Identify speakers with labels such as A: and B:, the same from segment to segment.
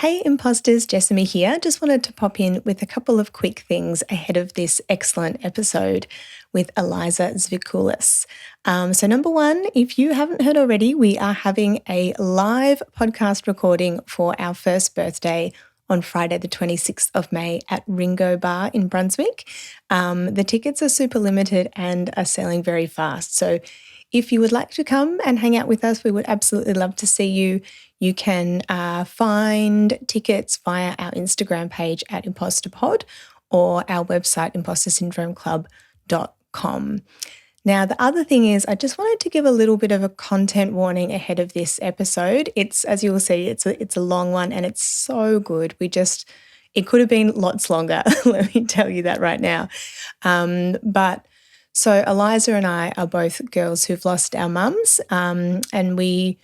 A: Hey Imposters, Jessamy here. Just wanted to pop in with a couple of quick things ahead of this excellent episode with Eliza Svikulis. So number one, if you haven't heard already, we are having a live podcast recording for our first birthday on Friday the 26th of May at Ringo Bar in Brunswick. The tickets are super limited and are selling very fast. So if you would like to come and hang out with us, we would absolutely love to see you. You can find tickets via our Instagram page at ImposterPod or our website, impostersyndromeclub.com. Now, the other thing is I just wanted to give a little bit of a content warning ahead of this episode. It's, as you will see, it's a long one and it's so good. It could have been lots longer, let me tell you that right now. So Eliza and I are both girls who've lost our mums, and we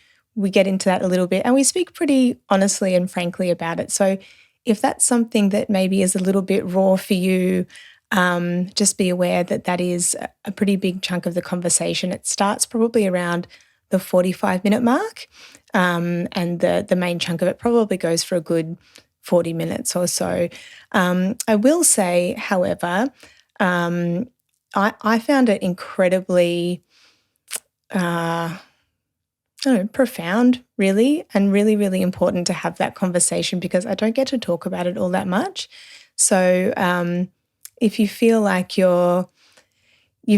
A: get into that a little bit and we speak pretty honestly and frankly about it. So if that's something that maybe is a little bit raw for you, just be aware that is a pretty big chunk of the conversation. It starts probably around the 45-minute mark, and the main chunk of it probably goes for a good 40 minutes or so. I will say, however, I found it incredibly profound, really, and really, really important to have that conversation because I don't get to talk about it all that much. So if you feel like you've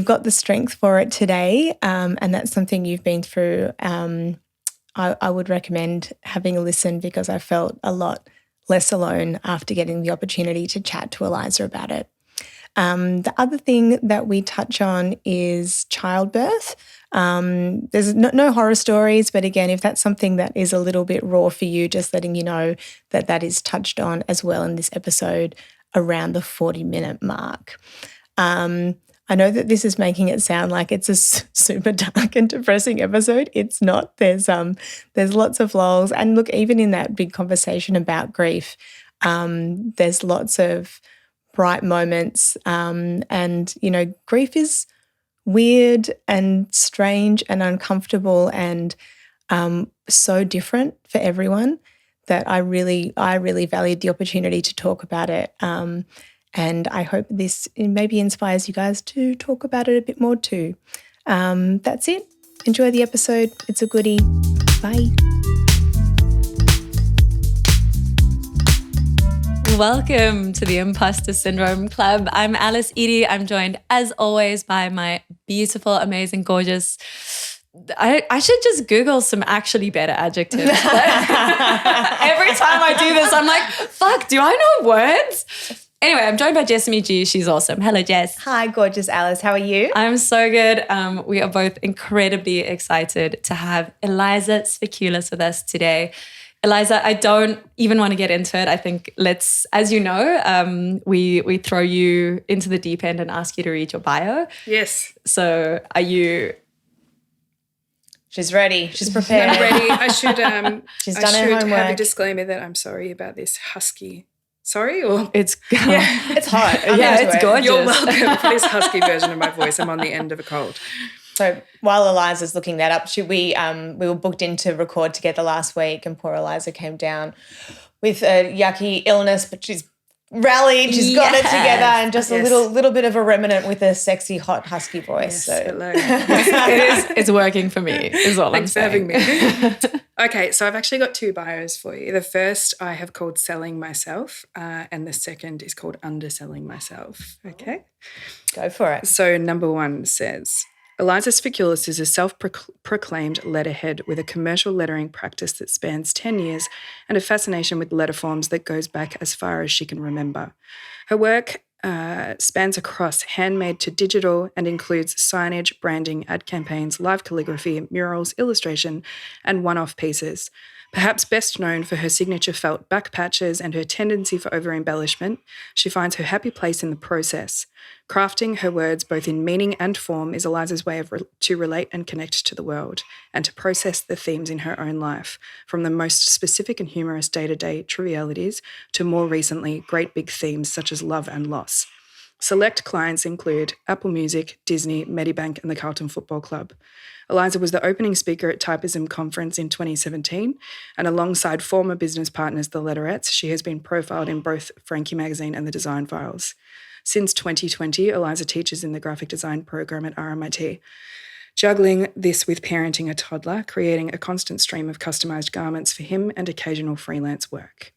A: got the strength for it today, and that's something you've been through, I would recommend having a listen because I felt a lot less alone after getting the opportunity to chat to Eliza about it. The other thing that we touch on is childbirth. There's no horror stories, but again, if that's something that is a little bit raw for you, just letting you know that is touched on as well in this episode around the 40-minute mark. I know that this is making it sound like it's a super dark and depressing episode. It's not. There's lots of lulls. And look, even in that big conversation about grief, there's lots of bright moments, and grief is weird and strange and uncomfortable and so different for everyone that I really valued the opportunity to talk about it, and I hope this maybe inspires you guys to talk about it a bit more too. That's it. Enjoy the episode. It's a goodie. Bye.
B: Welcome to the Imposter Syndrome Club. I'm Alice Edie. I'm joined, as always, by my beautiful, amazing, gorgeous... I should just Google some actually better adjectives. Every time I do this, I'm like, fuck, do I know words? Anyway, I'm joined by Jessamy G. She's awesome. Hello, Jess.
A: Hi, gorgeous Alice. How are you?
B: I'm so good. We are both incredibly excited to have Eliza Svikulis with us today. Eliza, I don't even want to get into it. I think as you know, we throw you into the deep end and ask you to read your bio.
C: Yes.
B: So are you...
A: She's ready. She's prepared.
C: I'm ready. I should
A: She's done her homework.
C: Have a disclaimer that I'm sorry about this husky. Sorry? Or
B: it's
A: it's hot.
B: It's gorgeous.
C: You're welcome for this husky version of my voice. I'm on the end of a cold.
A: So while Eliza's looking that up, we were booked in to record together last week and poor Eliza came down with a yucky illness, but she's rallied, she's got it together and just a little bit of a remnant with a sexy, hot, husky voice.
C: Yes,
A: so
C: hello.
B: It's working for me is all
C: Thanks
B: I'm saying.
C: for having me. Okay, so I've actually got two bios for you. The first I have called Selling Myself, and the second is called Underselling Myself. Okay?
A: Go for it.
C: So number one says... Eliza Svikulis is a self-proclaimed letterhead with a commercial lettering practice that spans 10 years and a fascination with letter forms that goes back as far as she can remember. Her work spans across handmade to digital and includes signage, branding, ad campaigns, live calligraphy, murals, illustration, and one-off pieces. Perhaps best known for her signature felt back patches and her tendency for over-embellishment, she finds her happy place in the process. Crafting her words both in meaning and form is Eliza's way to relate and connect to the world and to process the themes in her own life, from the most specific and humorous day-to-day trivialities to more recently great big themes such as love and loss. Select clients include Apple Music, Disney, Medibank, and the Carlton Football Club. Eliza was the opening speaker at Typism Conference in 2017, and alongside former business partners, the Letterettes, she has been profiled in both Frankie Magazine and the Design Files. Since 2020, Eliza teaches in the graphic design program at RMIT. Juggling this with parenting a toddler, creating a constant stream of customised garments for him and occasional freelance work.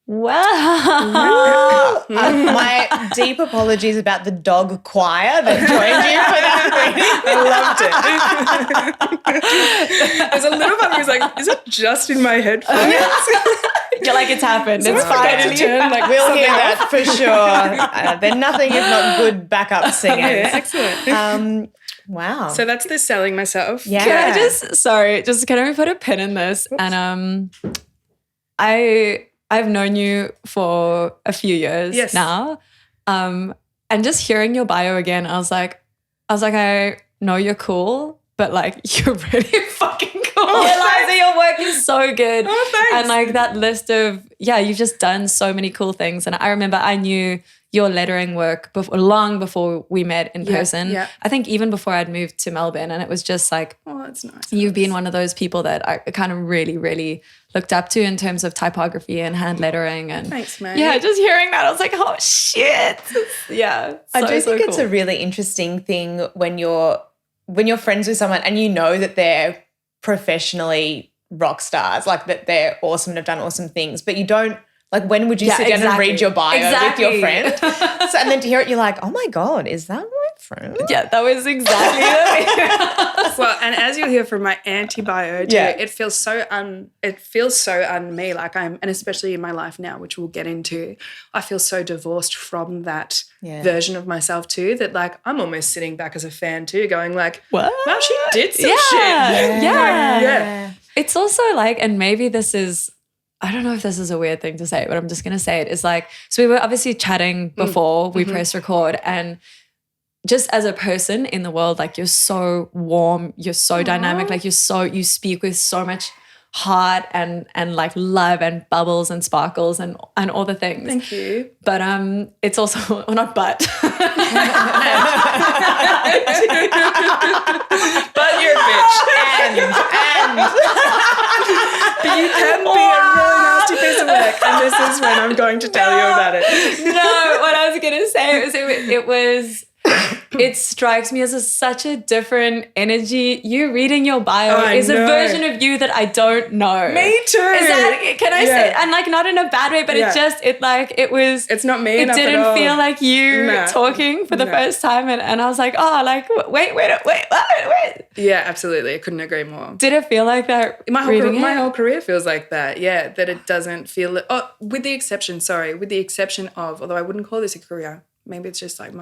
B: Wow.
A: My deep apologies about the dog choir that joined you for that
C: I loved it. There's a little part of me was like, is it just in my headphones?
B: You're like, it's happened.
C: So
B: It's
C: fine.
B: fine.
C: Turn, like,
A: We'll
C: something
A: hear
C: off.
A: that for sure. They're nothing if not good backup singers.
C: Yeah, excellent.
A: Wow.
C: So that's the selling myself.
A: Yeah.
B: Can I can I put a pin in this?
C: Oops.
B: And I've known you for a few years now. And just hearing your bio again, I was like, I know you're cool, but like you're really fucking cool. Eliza, your work is so good.
C: Oh, thanks.
B: And like that list of, you've just done so many cool things. And I remember I knew your lettering work long before we met in person.
C: Yeah.
B: I think even before I'd moved to Melbourne, and it was just like,
C: Oh, that's nice.
B: you've been one of those people that I kind of really, really looked up to in terms of typography and hand lettering. And
C: Thanks, mate.
B: yeah, just hearing that, I was like, oh shit. Yeah.
A: I do think it's
B: cool.
A: a really interesting thing when you're friends with someone and you know that they're professionally rock stars, like that they're awesome and have done awesome things, but you don't, like, when would you sit down and read your bio with your friend? So, and then to hear it, you're like, oh my God, is that my friend?
B: Yeah, that was exactly it.
C: Well, and as you'll hear from my anti-bio too,
A: Yeah.
C: it feels so un me, like and especially in my life now, which we'll get into, I feel so divorced from that version of myself too, that like I'm almost sitting back as a fan too, going like,
B: What?
C: wow, she did some
B: Yeah.
C: shit.
B: Yeah. It's also like, and maybe this is, I don't know if this is a weird thing to say, but I'm just going to say it. It's like, so we were obviously chatting before we press record, and just as a person in the world, like you're so warm, you're so dynamic, like you speak with so much heart and like love and bubbles and sparkles and all the things.
C: Thank you.
B: But it's also, well, not but.
C: But you're a bitch. But you can be a really nasty piece of work, and this is when I'm going to tell you about it.
B: No, what I was going to say it strikes me as such a different energy. You reading your bio is a version of you that I don't know.
C: Me too.
B: Is that, can I say, and like not in a bad way, but
C: it's not me
B: it
C: enough
B: didn't
C: at all.
B: feel like you talking for the first time. And I was like, oh, like, wait.
C: Yeah, absolutely. I couldn't agree more.
B: Did it feel like that?
C: My whole career feels like that. Yeah, that it doesn't feel. Oh, with the exception of, although I wouldn't call this a career. Maybe it's just like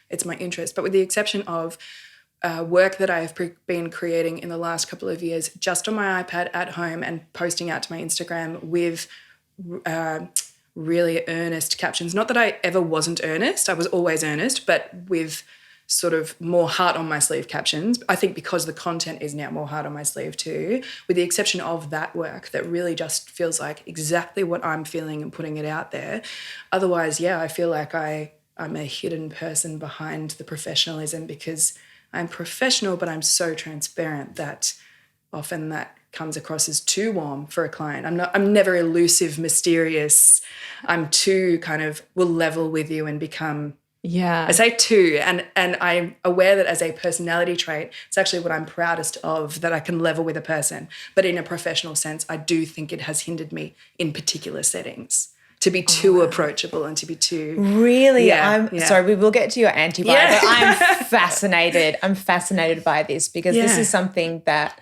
C: it's my interest. But with the exception of work that I have been creating in the last couple of years, just on my iPad at home and posting out to my Instagram with really earnest captions. Not that I ever wasn't earnest. I was always earnest, but with sort of more heart on my sleeve captions. I think because the content is now more heart on my sleeve too, with the exception of that work that really just feels like exactly what I'm feeling and putting it out there. Otherwise, I feel like I'm a hidden person behind the professionalism, because I'm professional, but I'm so transparent that often that comes across as too warm for a client. I'm never elusive, mysterious. I'm too kind of will level with you and become.
B: Yeah.
C: I say too, and I'm aware that as a personality trait, it's actually what I'm proudest of, that I can level with a person. But in a professional sense, I do think it has hindered me in particular settings to be too approachable and to be too...
A: Really? Sorry, we will get to your antibiotic, but I'm fascinated. I'm fascinated by this because this is something that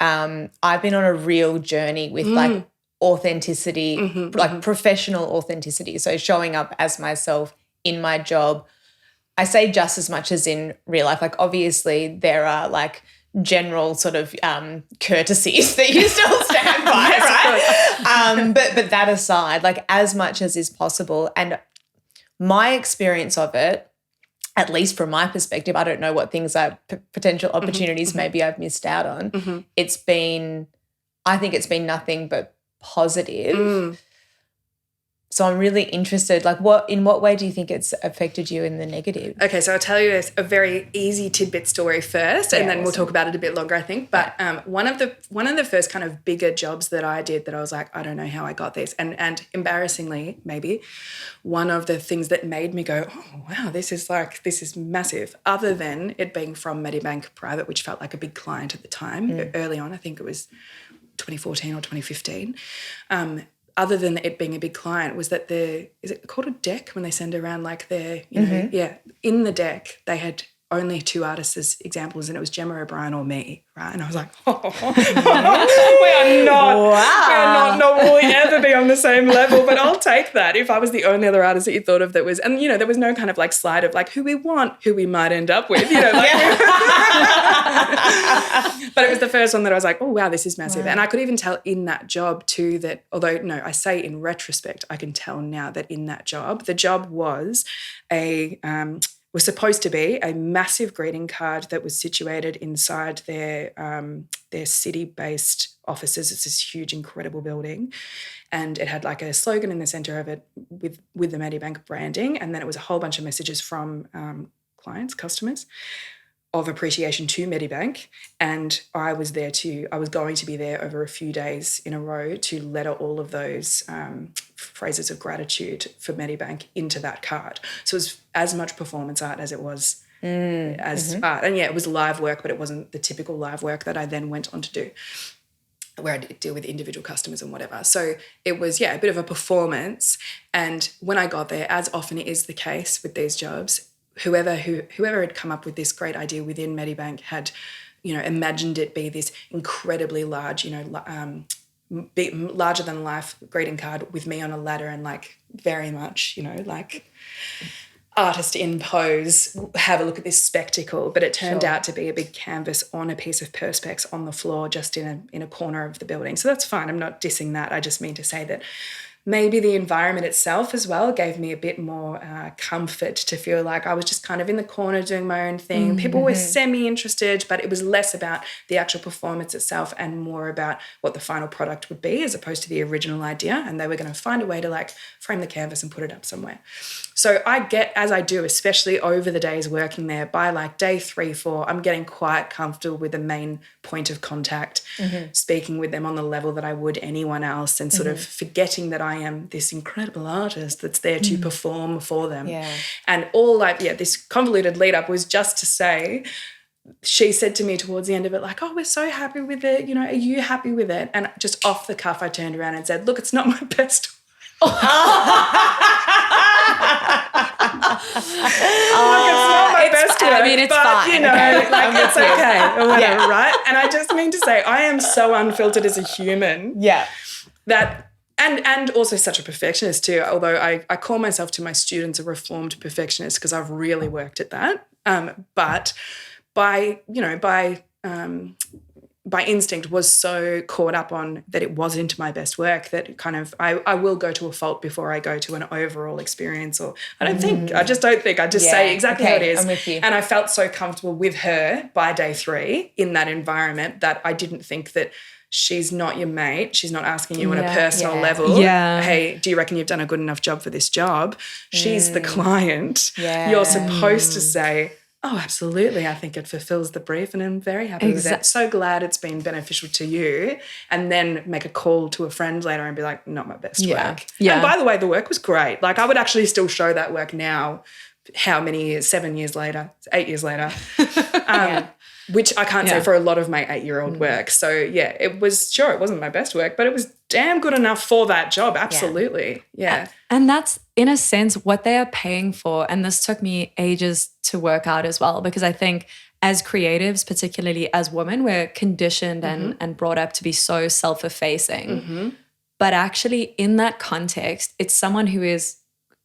A: I've been on a real journey with, like authenticity, like professional authenticity. So showing up as myself in my job. I say just as much as in real life. Like obviously there are like general sort of courtesies that you still stand by, right? But that aside, like as much as is possible, and my experience of it, at least from my perspective, I don't know what things are potential opportunities maybe I've missed out on. I think it's been nothing but positive. So I'm really interested, like in what way do you think it's affected you in the negative?
C: Okay, so I'll tell you a very easy tidbit story first, and then we'll talk about it a bit longer, I think. But one of the first kind of bigger jobs that I did that I was like, I don't know how I got this. And embarrassingly, maybe, one of the things that made me go, oh, wow, this is massive, other than it being from Medibank Private, which felt like a big client at the time, early on, I think it was 2014 or 2015, other than it being a big client, was that is it called a deck when they send around like their, in the deck they had only 2 artists as examples, and it was Gemma O'Brien or me, right? And I was like, nor will we ever be on the same level, but I'll take that. If I was the only other artist that you thought of that was, and there was no kind of like slide of like who we want, who we might end up with, but it was the first one that I was like, oh wow, this is massive. Wow. And I could even tell in that job too that, although no, I say in retrospect, I can tell now that in that job, the job was was supposed to be a massive greeting card that was situated inside their city-based offices. It's this huge, incredible building, and it had like a slogan in the centre of it with the Medibank branding, and then it was a whole bunch of messages from clients, customers, of appreciation to Medibank. And I was going to be there over a few days in a row to letter all of those phrases of gratitude for Medibank into that card. So it was as much performance art as it was as art. And it was live work, but it wasn't the typical live work that I then went on to do, where I deal with individual customers and whatever. So it was, a bit of a performance. And when I got there, as often is the case with these jobs, whoever had come up with this great idea within Medibank had, imagined it be this incredibly large, larger than life greeting card with me on a ladder and like very much, like artist in pose, have a look at this spectacle. But it turned out to be a big canvas on a piece of perspex on the floor, just in a corner of the building. So that's fine. I'm not dissing that. I just mean to say that maybe the environment itself as well gave me a bit more comfort to feel like I was just kind of in the corner doing my own thing. People were semi-interested, but it was less about the actual performance itself and more about what the final product would be as opposed to the original idea. And they were going to find a way to like frame the canvas and put it up somewhere. So I get, as I do, especially over the days working there, by like day 3, 4, I'm getting quite comfortable with the main point of contact, speaking with them on the level that I would anyone else, and sort of forgetting that I am this incredible artist that's there to perform for them. Yeah. And all this convoluted lead up was just to say, she said to me towards the end of it, like, oh, we're so happy with it. Are you happy with it? And just off the cuff, I turned around and said, look, it's not my best. Look, it's not my best work,
B: it's
C: but,
B: fine.
C: It's okay or whatever, right? And I just mean to say I am so unfiltered as a human that, and also such a perfectionist too, although I call myself to my students a reformed perfectionist because I've really worked at that. But by instinct was so caught up on that it wasn't my best work that kind of I will go to a fault before I go to an overall experience, or I just don't think. I just say exactly how it is.
A: I'm with you.
C: And I felt so comfortable with her by day 3 in that environment that I didn't think that she's not your mate. She's not asking you on a personal level. Yeah. Hey, do you reckon you've done a good enough job for this job? She's the client. Yeah. You're supposed to say, oh, absolutely. I think it fulfills the brief and I'm very happy with it. So glad it's been beneficial to you. And then make a call to a friend later and be like, not my best work. Yeah. And by the way, the work was great. Like I would actually still show that work now, how many years, 7 years later, 8 years later, which I can't say for a lot of my 8-year-old work. So it wasn't my best work, but it was damn good enough for that job. Absolutely. Yeah.
B: And that's in a sense what they are paying for. And this took me ages to work out as well, because I think as creatives, particularly as women, we're conditioned and brought up to be so self-effacing. But actually in that context, it's someone who is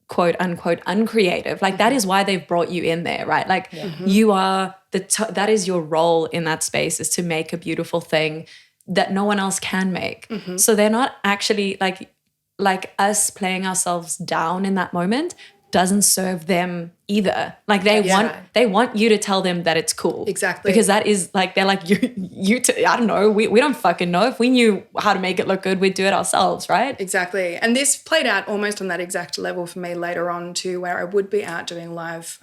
B: quote unquote uncreative. Like that is why they've brought you in there, right? Like you are that is your role in that space, is to make a beautiful thing that no one else can make. So they're not actually like us playing ourselves down in that moment doesn't serve them either. Like they want you to tell them that it's cool.
C: Exactly.
B: Because that is like, they're like, I don't know. We don't fucking know. If we knew how to make it look good, we'd do it ourselves, right?
C: Exactly. And this played out almost on that exact level for me later on too, where I would be out doing live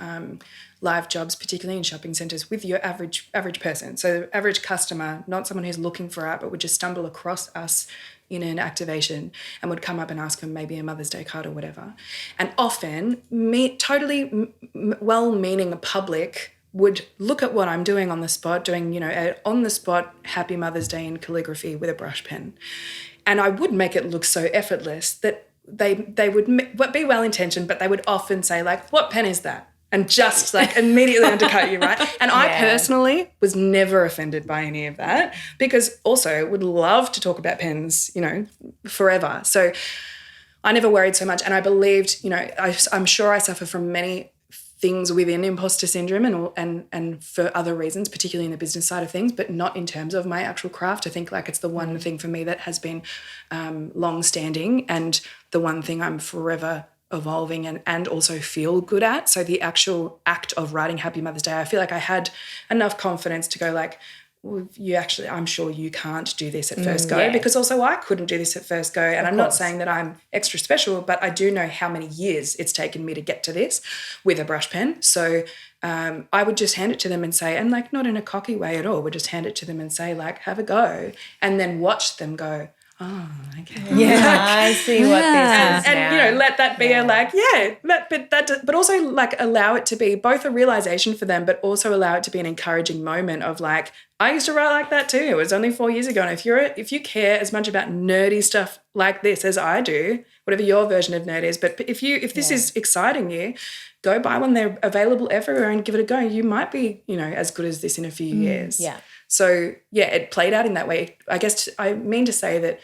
C: jobs, particularly in shopping centres, with your average person. So average customer, not someone who's looking for art, but would just stumble across us in an activation and would come up and ask them maybe a Mother's Day card or whatever. And often, totally well-meaning public would look at what I'm doing on the spot, doing, on the spot Happy Mother's Day in calligraphy with a brush pen. And I would make it look so effortless that they would be well-intentioned, but they would often say, like, what pen is that? And just like immediately undercut you, right? And I personally was never offended by any of that, because also would love to talk about pens, forever. So I never worried so much. And I believed, I'm sure I suffer from many things within imposter syndrome and for other reasons, particularly in the business side of things, but not in terms of my actual craft. I think like it's the one thing for me that has been long-standing, and the one thing I'm forever evolving and also feel good at. So the actual act of writing Happy Mother's Day, I feel like I had enough confidence to go like, well, I'm sure you can't do this at first go, because also I couldn't do this at first go. And I'm not saying that I'm extra special, but I do know how many years it's taken me to get to this with a brush pen. So I would just hand it to them and say, and like not in a cocky way at all, would just hand it to them and say like, have a go, and then watch them go, oh, okay.
A: Yeah, I see what this is now.
C: And let that be a like, but also like allow it to be both a realization for them, but also allow it to be an encouraging moment of like, I used to write like that too. It was only 4 years ago. And if you care as much about nerdy stuff like this as I do, whatever your version of nerd is, but if this is exciting you, go buy one. They're available everywhere and give it a go. You might be, as good as this in a few years.
A: Yeah.
C: So, it played out in that way. I guess I mean to say that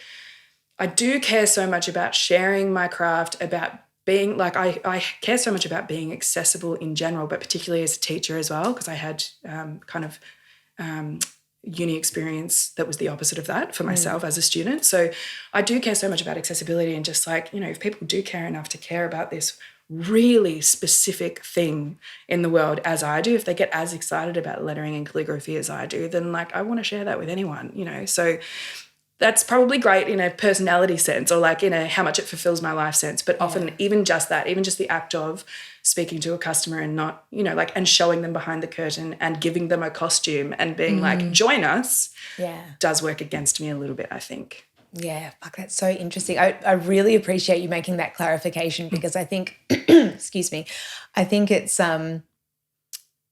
C: I do care so much about sharing my craft, about being like I care so much about being accessible in general, but particularly as a teacher as well, because I had uni experience that was the opposite of that for myself as a student. So I do care so much about accessibility, and just like, if people do care enough to care about this really specific thing in the world as I do, if they get as excited about lettering and calligraphy as I do, then like I want to share that with anyone, So that's probably great in a personality sense, or like in a how much it fulfills my life sense. But often even just the act of speaking to a customer and not, and showing them behind the curtain and giving them a costume and being like, join us, does work against me a little bit, I think.
A: Yeah, fuck, that's so interesting. I really appreciate you making that clarification, because I think, excuse me, I think it's a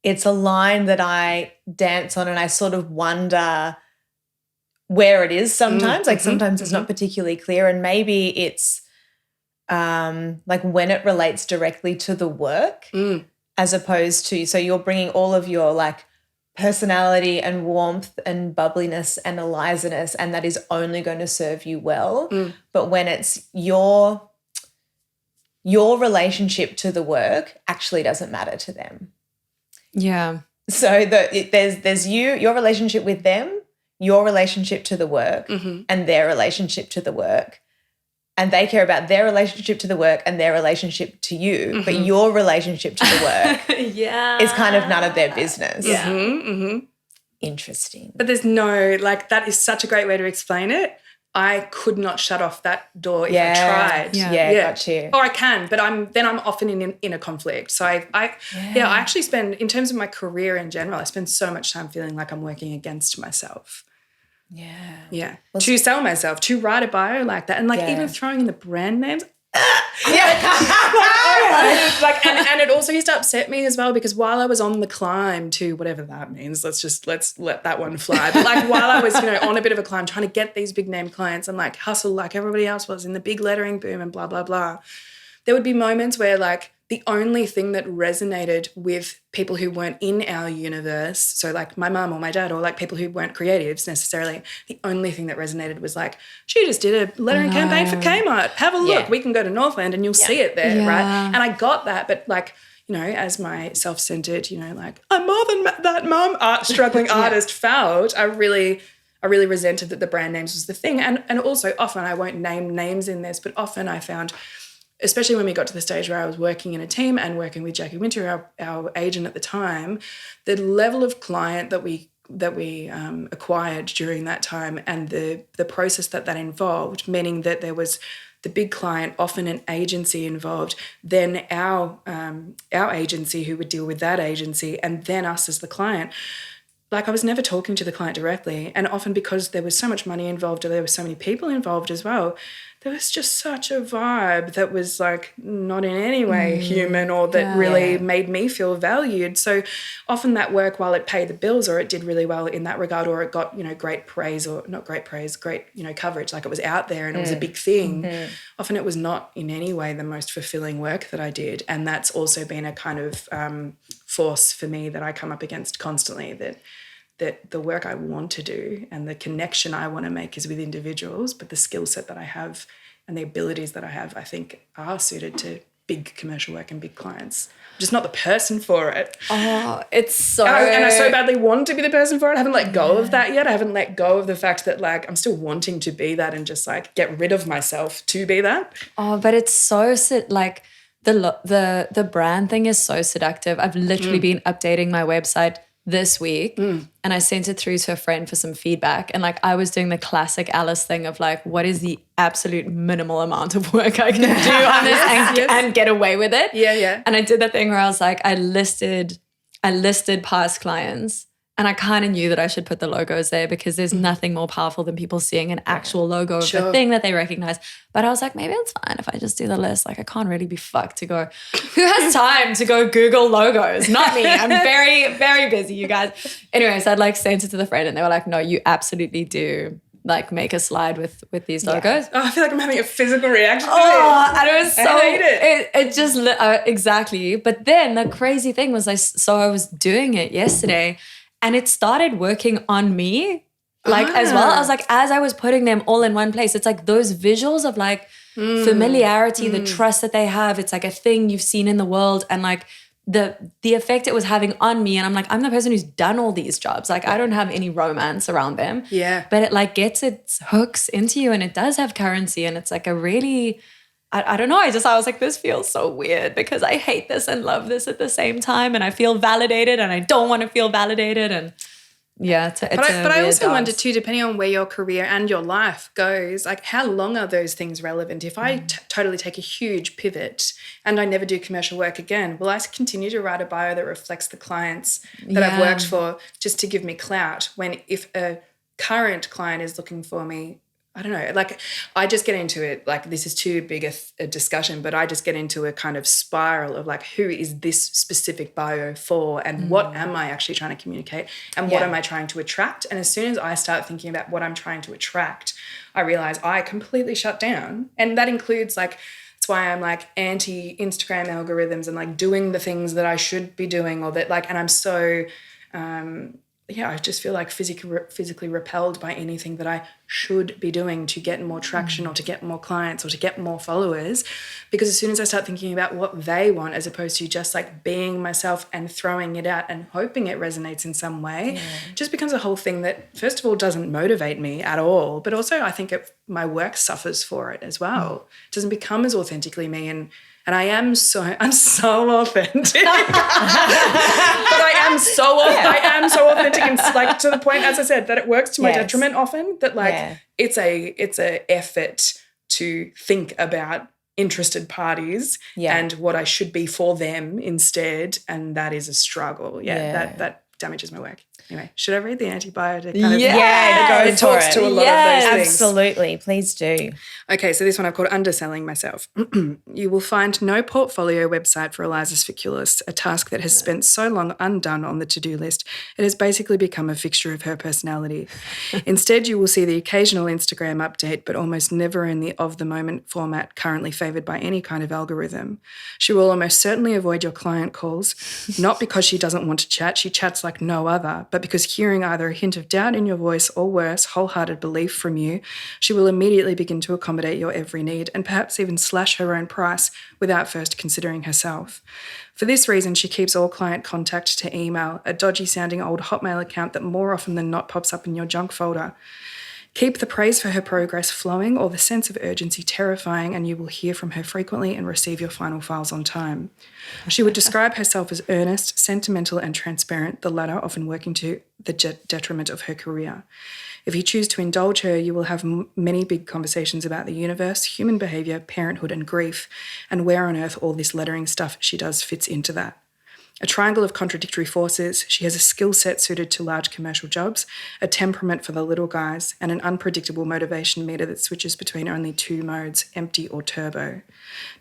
A: line that I dance on, and I sort of wonder where it is sometimes. Like sometimes it's not particularly clear, and maybe it's like when it relates directly to the work as opposed to, so you're bringing all of your like personality and warmth and bubbliness and Eliza-ness, and that is only going to serve you well. But when it's your relationship to the work actually doesn't matter to them.
B: Yeah.
A: So there's your relationship with them, your relationship to the work, and their relationship to the work. And they care about their relationship to the work and their relationship to you, but your relationship to the work is kind of none of their business.
B: Yeah.
A: Interesting.
C: But there's no, like, that is such a great way to explain it. I could not shut off that door if I tried.
A: Yeah, got you.
C: Or I can, but I'm often in a conflict. So I actually spend, in terms of my career in general, I spend so much time feeling like I'm working against myself. Yeah. Well, to sell myself, to write a bio like that, and like even throwing in the brand names. And it also used to upset me as well, because while I was on the climb to whatever that means, let's let that one fly. But like while I was, on a bit of a climb trying to get these big name clients and like hustle like everybody else was in the big lettering boom and blah, blah, blah, there would be moments where like the only thing that resonated with people who weren't in our universe, so like my mum or my dad or like people who weren't creatives necessarily, the only thing that resonated was like, she just did a lettering campaign for Kmart. Have a look. We can go to Northland and you'll see it there, right? And I got that, but like, as my self-centered, like, I'm more than that, mum, struggling artist felt, I really resented that the brand names was the thing. And also often, I won't name names in this, but often I found especially when we got to the stage where I was working in a team and working with Jackie Winter, our agent at the time, the level of client that we acquired during that time and the process that involved, meaning that there was the big client, often an agency involved, then our agency who would deal with that agency, and then us as the client. Like, I was never talking to the client directly, and often because there was so much money involved or there were so many people involved as well, there was just such a vibe that was like not in any way human or that really made me feel valued. So often that work, while it paid the bills or it did really well in that regard, or it got, great praise, or not great praise, great, coverage, like it was out there and it was a big thing, often it was not in any way the most fulfilling work that I did. And that's also been a kind of force for me that I come up against constantly, that the work I want to do and the connection I want to make is with individuals, but the skill set that I have and the abilities that I have, I think, are suited to big commercial work and big clients. I'm just not the person for it.
B: Oh, it's so...
C: And I so badly want to be the person for it. I haven't let go of that yet. I haven't let go of the fact that, like, I'm still wanting to be that and just, like, get rid of myself to be that.
B: Oh, but it's so... like, the brand thing is so seductive. I've literally been updating my website this week and I sent it through to a friend for some feedback, and like I was doing the classic Alice thing of like, what is the absolute minimal amount of work I can do on this and get away with it. And I did that thing where I was like, I listed past clients, and I kind of knew that I should put the logos there because there's nothing more powerful than people seeing an actual logo of the thing that they recognize. But I was like, maybe it's fine if I just do the list. Like, I can't really be fucked to go, who has time to go Google logos? Not me. I'm very, very busy, you guys. Anyways, I'd like sent it to the friend and they were like, no, you absolutely do. Like, make a slide with these logos.
C: Oh, I feel like I'm having a physical reaction to
B: this. And it was so...
C: I hate it.
B: It just... exactly. But then the crazy thing was I was doing it yesterday and it started working on me, like, as well. I was like, as I was putting them all in one place, it's like those visuals of like familiarity, the trust that they have. It's like a thing you've seen in the world, and like the effect it was having on me. And I'm like, I'm the person who's done all these jobs. Like, I don't have any romance around them.
C: Yeah.
B: But it like gets its hooks into you, and it does have currency, and it's like a really... I don't know. I was like, this feels so weird because I hate this and love this at the same time, and I feel validated and I don't want to feel validated, and but
C: I also wonder too, depending on where your career and your life goes, like how long are those things relevant? If I totally take a huge pivot and I never do commercial work again, will I continue to write a bio that reflects the clients that I've worked for just to give me clout, when if a current client is looking for me, I don't know, like I just get into it, like this is too big a discussion, but I just get into a kind of spiral of like, who is this specific bio for, and what am I actually trying to communicate, and what am I trying to attract? And as soon as I start thinking about what I'm trying to attract, I realize I completely shut down. And that includes like, that's why I'm like anti-Instagram algorithms and like doing the things that I should be doing, or that like, and I'm so... I just feel like physically repelled by anything that I should be doing to get more traction or to get more clients or to get more followers. Because as soon as I start thinking about what they want, as opposed to just like being myself and throwing it out and hoping it resonates in some way, it just becomes a whole thing that, first of all, doesn't motivate me at all. But also I think my work suffers for it as well. It doesn't become as authentically me, and I'm so authentic. But I am so authentic, and like to the point, as I said, that it works to my detriment often, that like it's a effort to think about interested parties and what I should be for them instead, and that is a struggle. That damages my work. Anyway, should I read the antibiotic? Go
A: it
C: talks to a lot of those things.
A: Absolutely, please do.
C: Okay, so this one I've called Underselling Myself. You will find no portfolio website for Eliza Svikulis, a task that has spent so long undone on the to-do list, it has basically become a fixture of her personality. Instead, you will see the occasional Instagram update, but almost never in the of-the-moment format currently favoured by any kind of algorithm. She will almost certainly avoid your client calls, not because she doesn't want to chat, she chats like no other, but because hearing either a hint of doubt in your voice or worse, wholehearted belief from you, she will immediately begin to accommodate your every need and perhaps even slash her own price without first considering herself. For this reason, she keeps all client contact to email, a dodgy-sounding old Hotmail account that more often than not pops up in your junk folder. Keep the praise for her progress flowing or the sense of urgency terrifying, and you will hear from her frequently and receive your final files on time. She would describe herself as earnest, sentimental and transparent, the latter often working to the detriment of her career. If you choose to indulge her, you will have many big conversations about the universe, human behaviour, parenthood and grief, and where on earth all this lettering stuff she does fits into that. A triangle of contradictory forces, she has a skill set suited to large commercial jobs, a temperament for the little guys, and an unpredictable motivation meter that switches between only two modes, empty or turbo.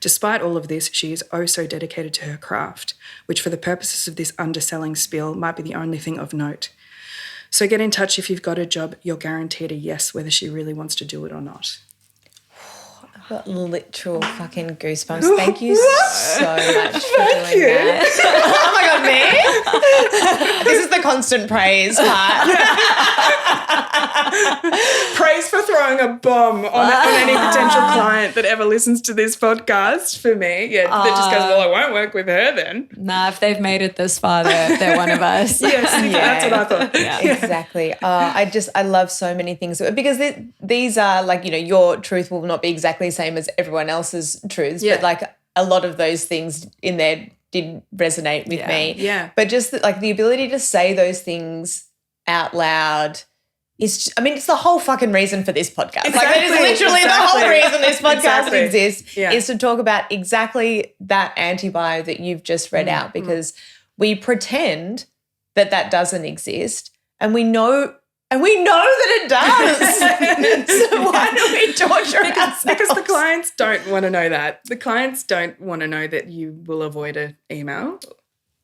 C: Despite all of this, she is oh so dedicated to her craft, which for the purposes of this underselling spiel might be the only thing of note. So get in touch if you've got a job, you're guaranteed a yes, whether she really wants to do it or not.
A: I've got literal fucking goosebumps. Thank you so much for doing that. Oh my God, me? This is the constant praise part.
C: Praise for throwing a bomb on any potential client that ever listens to this podcast for me. Yeah, that just goes, well, I won't work with her then.
B: Nah, if they've made it this far, they're one of us.
C: Yes, that's what I thought.
B: Yeah.
A: Exactly. I love so many things because these are like, your truth will not be exactly the same as everyone else's truths, but like a lot of those things in there did resonate with me.
C: Yeah.
A: But just the ability to say those things out loud it's the whole fucking reason for this podcast.
C: Exactly,
A: that is literally the whole reason this podcast exists
C: Yeah.
A: is to talk about exactly that anti-bio that you've just read out, because we pretend that doesn't exist and we know that it does. So why do we torture ourselves?
C: Because the clients don't want to know that. The clients don't want to know that you will avoid an email.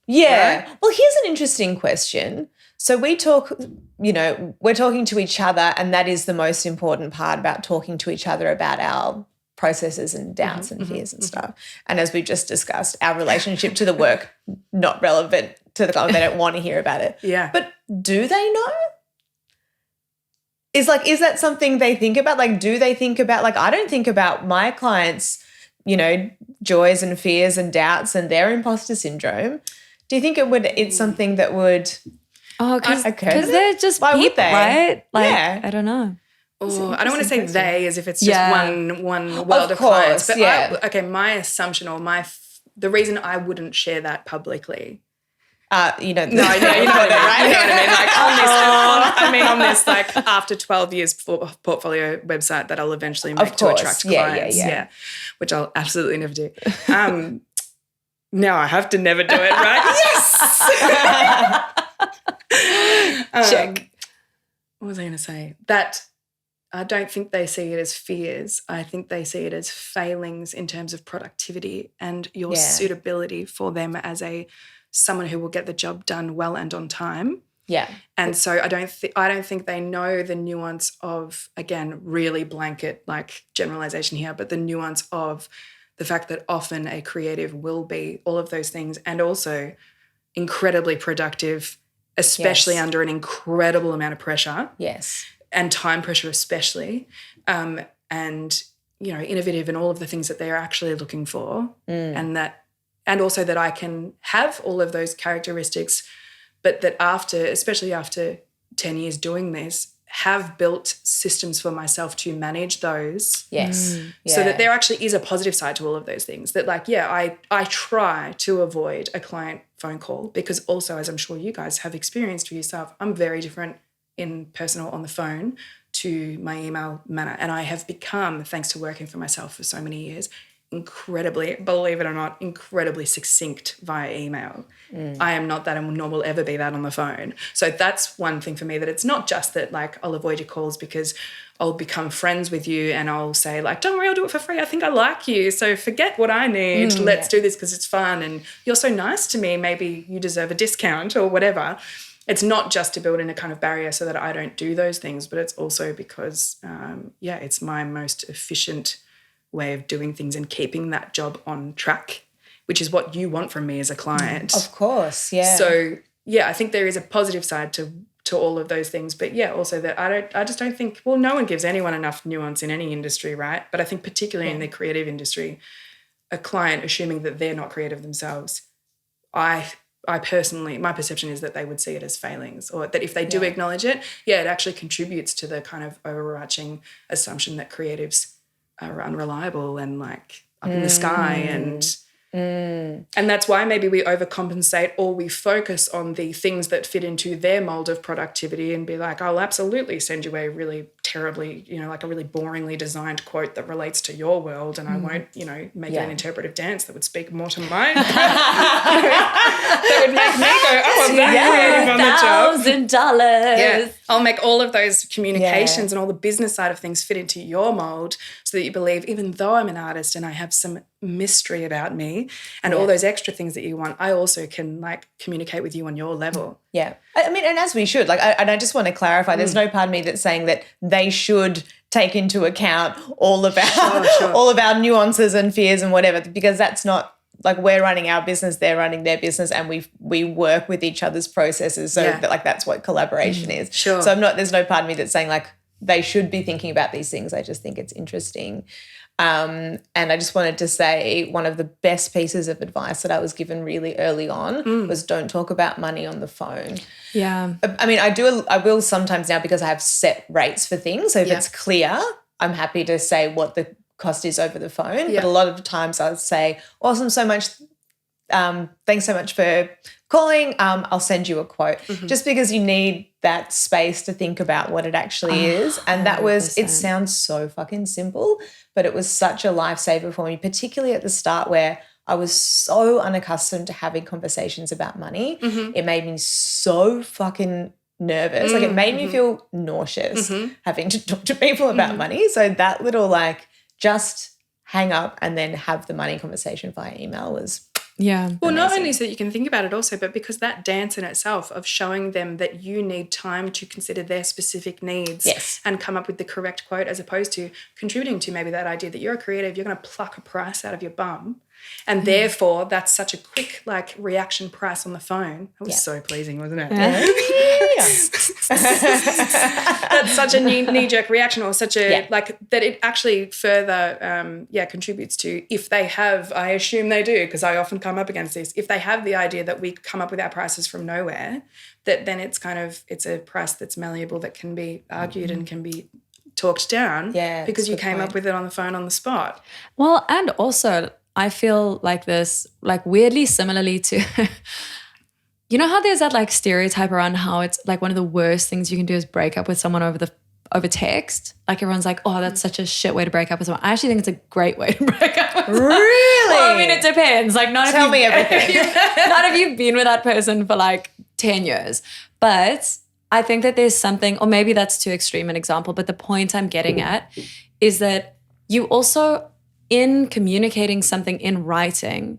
A: Yeah.
C: Right?
A: Well, here's an interesting question. So we talk, we're talking to each other, and that is the most important part about talking to each other about our processes and doubts and fears and stuff. And as we just discussed, our relationship to the work, not relevant to the client. They don't want to hear about it.
C: Yeah.
A: But do they know? Is that something they think about? Do they think about, I don't think about my clients, joys and fears and doubts and their imposter syndrome. Do you think it's something that would...
B: Oh, because they're just
A: Why
B: people,
A: would they?
B: right?
A: Yeah.
B: I don't know.
C: Oh, I don't want to say they as if it's just one world of clients. But my assumption or the reason I wouldn't share that publicly.
A: You know.
C: No, you know what I mean, right? You know what I mean? On this after 12 years portfolio website that I'll eventually make to attract clients. Yeah. Which I'll absolutely never do. Now I have to never do it, right? Yes!
B: Check.
C: What was I going to say? That I don't think they see it as fears. I think they see it as failings in terms of productivity and your suitability for them as someone who will get the job done well and on time.
A: Yeah.
C: And so I don't think they know the nuance of, again, really blanket generalization here, but the nuance of the fact that often a creative will be all of those things and also incredibly productive, especially under an incredible amount of pressure.
A: Yes.
C: And time pressure especially, and, innovative in all of the things that they're actually looking for and also that I can have all of those characteristics, but that especially after 10 years doing this, have built systems for myself to manage those.
A: Yes.
C: So that there actually is a positive side to all of those things. That I try to avoid a client phone call because also, as I'm sure you guys have experienced for yourself, I'm very different in person or on the phone to my email manner. And I have become, thanks to working for myself for so many years, incredibly, believe it or not, incredibly succinct via email. I am not that and nor will ever be that on the phone. So that's one thing for me, that it's not just that I'll avoid your calls because I'll become friends with you and I'll say don't worry, I'll do it for free. I think I like you. So forget what I need. Let's do this because it's fun and you're so nice to me. Maybe you deserve a discount or whatever. It's not just to build in a kind of barrier so that I don't do those things, but it's also because, it's my most efficient way of doing things and keeping that job on track, which is what you want from me as a client.
A: Of course, yeah.
C: So, I think there is a positive side to all of those things, but also that I just don't think, no one gives anyone enough nuance in any industry, right? But I think particularly in the creative industry, a client assuming that they're not creative themselves, I my perception is that they would see it as failings, or that if they do acknowledge it, it actually contributes to the kind of overarching assumption that creatives are unreliable and like up in the sky and that's why maybe we overcompensate, or we focus on the things that fit into their mold of productivity and be like, I'll absolutely send you a really terribly, like a really boringly designed quote that relates to your world, and I won't, make it an interpretive dance that would speak more to mine. That would make me go, oh, I'm that creative on the job.
B: $1,000.
C: Yeah, I'll make all of those communications and all the business side of things fit into your mold so that you believe, even though I'm an artist and I have some mystery about me and all those extra things that you want, I also can like communicate with you on your level.
D: Yeah. I mean, and as we should, like, I just want to clarify, there's no part of me that's saying that they should take into account all of our nuances and fears and whatever, because that's not, like, we're running our business, they're running their business, and we work with each other's processes. So that's what collaboration is.
C: Sure.
D: So there's no part of me that's saying like they should be thinking about these things. I just think it's interesting. And I just wanted to say one of the best pieces of advice that I was given really early on was don't talk about money on the phone.
B: Yeah.
D: I mean, I will sometimes now, because I have set rates for things. So if it's clear, I'm happy to say what the cost is over the phone. But a lot of the times I'll say, awesome, so much. Thanks so much for calling. I'll send you a quote, just because you need that space to think about what it actually is. And that was, it sounds so fucking simple, but it was such a lifesaver for me, particularly at the start where I was so unaccustomed to having conversations about money. It made me so fucking nervous. Like, it made me feel nauseous having to talk to people about money. So that little, like, just hang up and then have the money conversation via email was
C: well, not only so that you can think about it also, but because that dance in itself of showing them that you need time to consider their specific needs and come up with the correct quote, as opposed to contributing to maybe that idea that you're a creative, you're going to pluck a price out of your bum. And therefore, that's such a quick, like, reaction price on the phone. That was so pleasing, wasn't it? That's such a knee-jerk reaction, or such a, like, that it actually further, contributes to, if they have, I assume they do, because I often come up against this, if they have the idea that we come up with our prices from nowhere, that then it's kind of, it's a price that's malleable, that can be argued and can be talked down because you came up with it on the phone on the spot.
B: Well, and also, I feel like this, like, weirdly similarly to, you know how there's that, like, stereotype around how it's like one of the worst things you can do is break up with someone over text. Like, everyone's like, oh, that's such a shit way to break up with someone. I actually think it's a great way to break up with someone.
D: Really?
B: Well, I mean, it depends. Like,
D: Tell me everything.
B: Not if you've been with that person for like 10 years. But I think that there's something, or maybe that's too extreme an example, but the point I'm getting at is that you also, in communicating something in writing,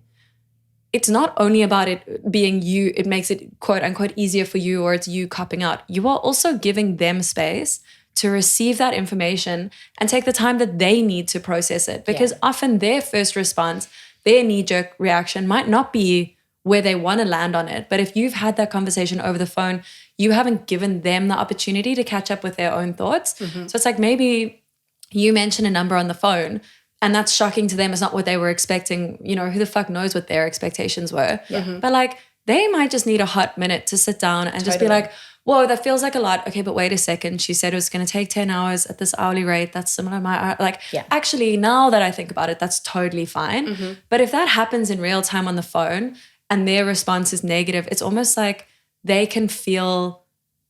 B: it's not only about it being you, it makes it quote unquote easier for you, or it's you copping out. You are also giving them space to receive that information and take the time that they need to process it, because often their first response, their knee-jerk reaction might not be where they want to land on it. But if you've had that conversation over the phone, you haven't given them the opportunity to catch up with their own thoughts. So it's like, maybe you mention a number on the phone and that's shocking to them. It's not what they were expecting. You know, who the fuck knows what their expectations were. But like, they might just need a hot minute to sit down and just be like, whoa, that feels like a lot. Okay, but wait a second. She said it was going to take 10 hours at this hourly rate. That's similar to my, actually, now that I think about it, that's totally fine. But if that happens in real time on the phone and their response is negative, it's almost like they can feel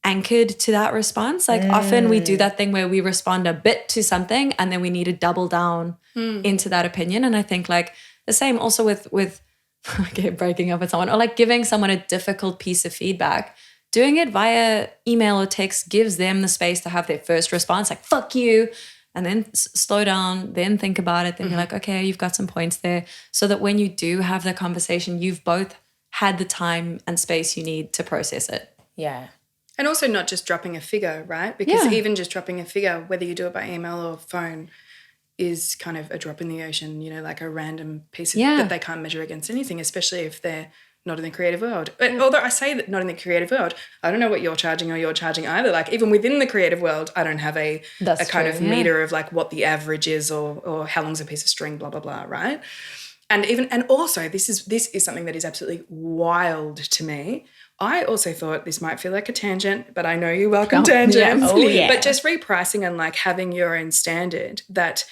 B: anchored to that response. Like often we do that thing where we respond a bit to something and then we need to double down into that opinion. And I think like the same also with breaking up with someone, or like giving someone a difficult piece of feedback. Doing it via email or text gives them the space to have their first response, like, fuck you, and then slow down, then think about it, then be like, okay, you've got some points there, so that when you do have the conversation, you've both had the time and space you need to process it.
D: Yeah.
C: And also not just dropping a figure, right? Because even just dropping a figure, whether you do it by email or phone, is kind of a drop in the ocean, you know, like a random piece of that they can't measure against anything, especially if they're not in the creative world. But although I say that not in the creative world, I don't know what you're charging either. Like even within the creative world, I don't have a kind of meter of like what the average is or how long's a piece of string, blah, blah, blah, right? And also this is something that is absolutely wild to me. I also thought this might feel like a tangent, but I know you welcome tangents.
A: Oh, yeah.
C: But just repricing and like having your own standard that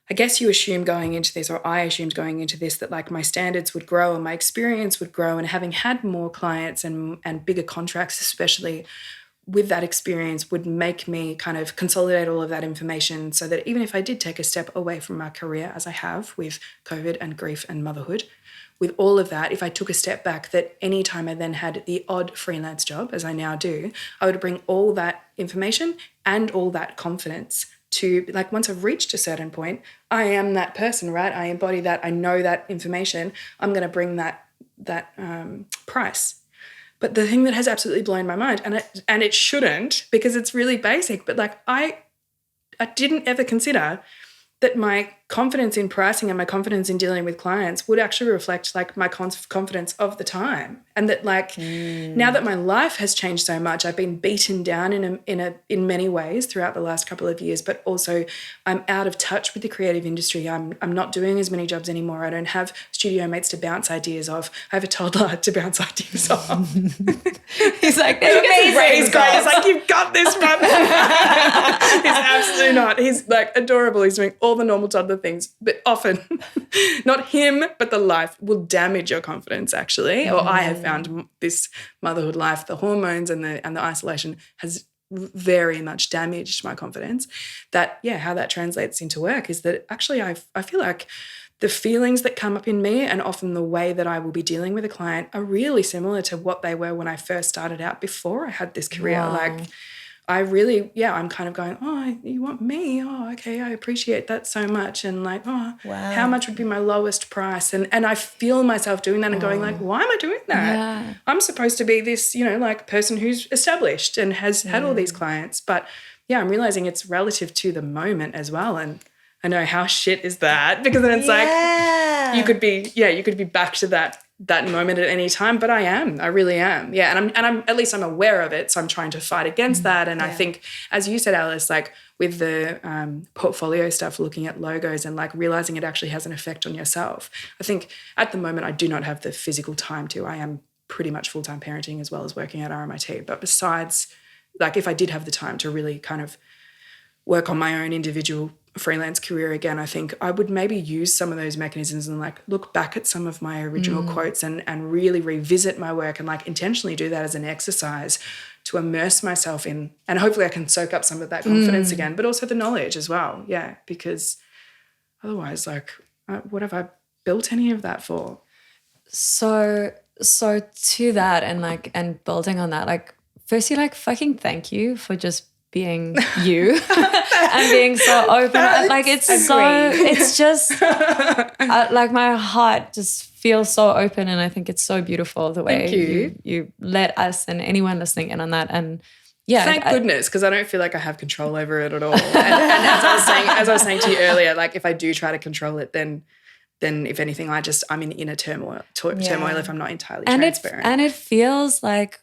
C: I guess you assume going into this, or I assumed going into this, that like my standards would grow and my experience would grow, and having had more clients and bigger contracts, especially with that experience, would make me kind of consolidate all of that information so that even if I did take a step away from my career, as I have with COVID and grief and motherhood, with all of that, if I took a step back, that any time I then had the odd freelance job, as I now do, I would bring all that information and all that confidence to, like, once I've reached a certain point, I am that person, right? I embody that. I know that information. I'm going to bring that price. But the thing that has absolutely blown my mind, and it shouldn't, because it's really basic, but like I didn't ever consider that my confidence in pricing and my confidence in dealing with clients would actually reflect like my confidence of the time. And that like now that my life has changed so much, I've been beaten down in many ways throughout the last couple of years, but also I'm out of touch with the creative industry. I'm not doing as many jobs anymore. I don't have studio mates to bounce ideas off. I have a toddler to bounce ideas off.
D: He's like,
C: He's great. He's like, you've got this, man. He's absolutely not. He's like adorable. He's doing all the normal toddler things, but often not him, but the life will damage your confidence actually. Or I have found this motherhood life, the hormones and the isolation has very much damaged my confidence. That, yeah, how that translates into work is that actually I feel like the feelings that come up in me and often the way that I will be dealing with a client are really similar to what they were when I first started out before I had this career.
D: Wow.
C: Like I'm kind of going, oh, you want me? Oh, okay, I appreciate that so much. And like, oh,
D: wow.
C: How much would be my lowest price? And I feel myself doing that and going like, why am I doing that?
B: Yeah.
C: I'm supposed to be this, like person who's established and has had all these clients. But yeah, I'm realizing it's relative to the moment as well. And I know how shit is that, because then it's like you could be back to that moment at any time, but I really am. Yeah. And I'm at least I'm aware of it. So I'm trying to fight against that. And I think, as you said, Alice, like with the portfolio stuff, looking at logos and like realizing it actually has an effect on yourself. I think at the moment I do not have the physical time to. I am pretty much full-time parenting as well as working at RMIT. But besides, like if I did have the time to really kind of work on my own individual freelance career again, I think I would maybe use some of those mechanisms and like look back at some of my original quotes and really revisit my work and like intentionally do that as an exercise to immerse myself in, and hopefully I can soak up some of that confidence again, but also the knowledge as well. Yeah, because otherwise, like, what have I built any of that for?
B: So to that and building on that, like, firstly, like, fucking thank you for just being you and being so open. Like, it's just like my heart just feels so open, and I think it's so beautiful the way you let us and anyone listening in on that. And yeah,
C: thank goodness, because I don't feel like I have control over it at all. And as I was saying to you earlier, like if I do try to control it, then if anything, I'm in inner turmoil if I'm not entirely transparent.
B: And it feels like,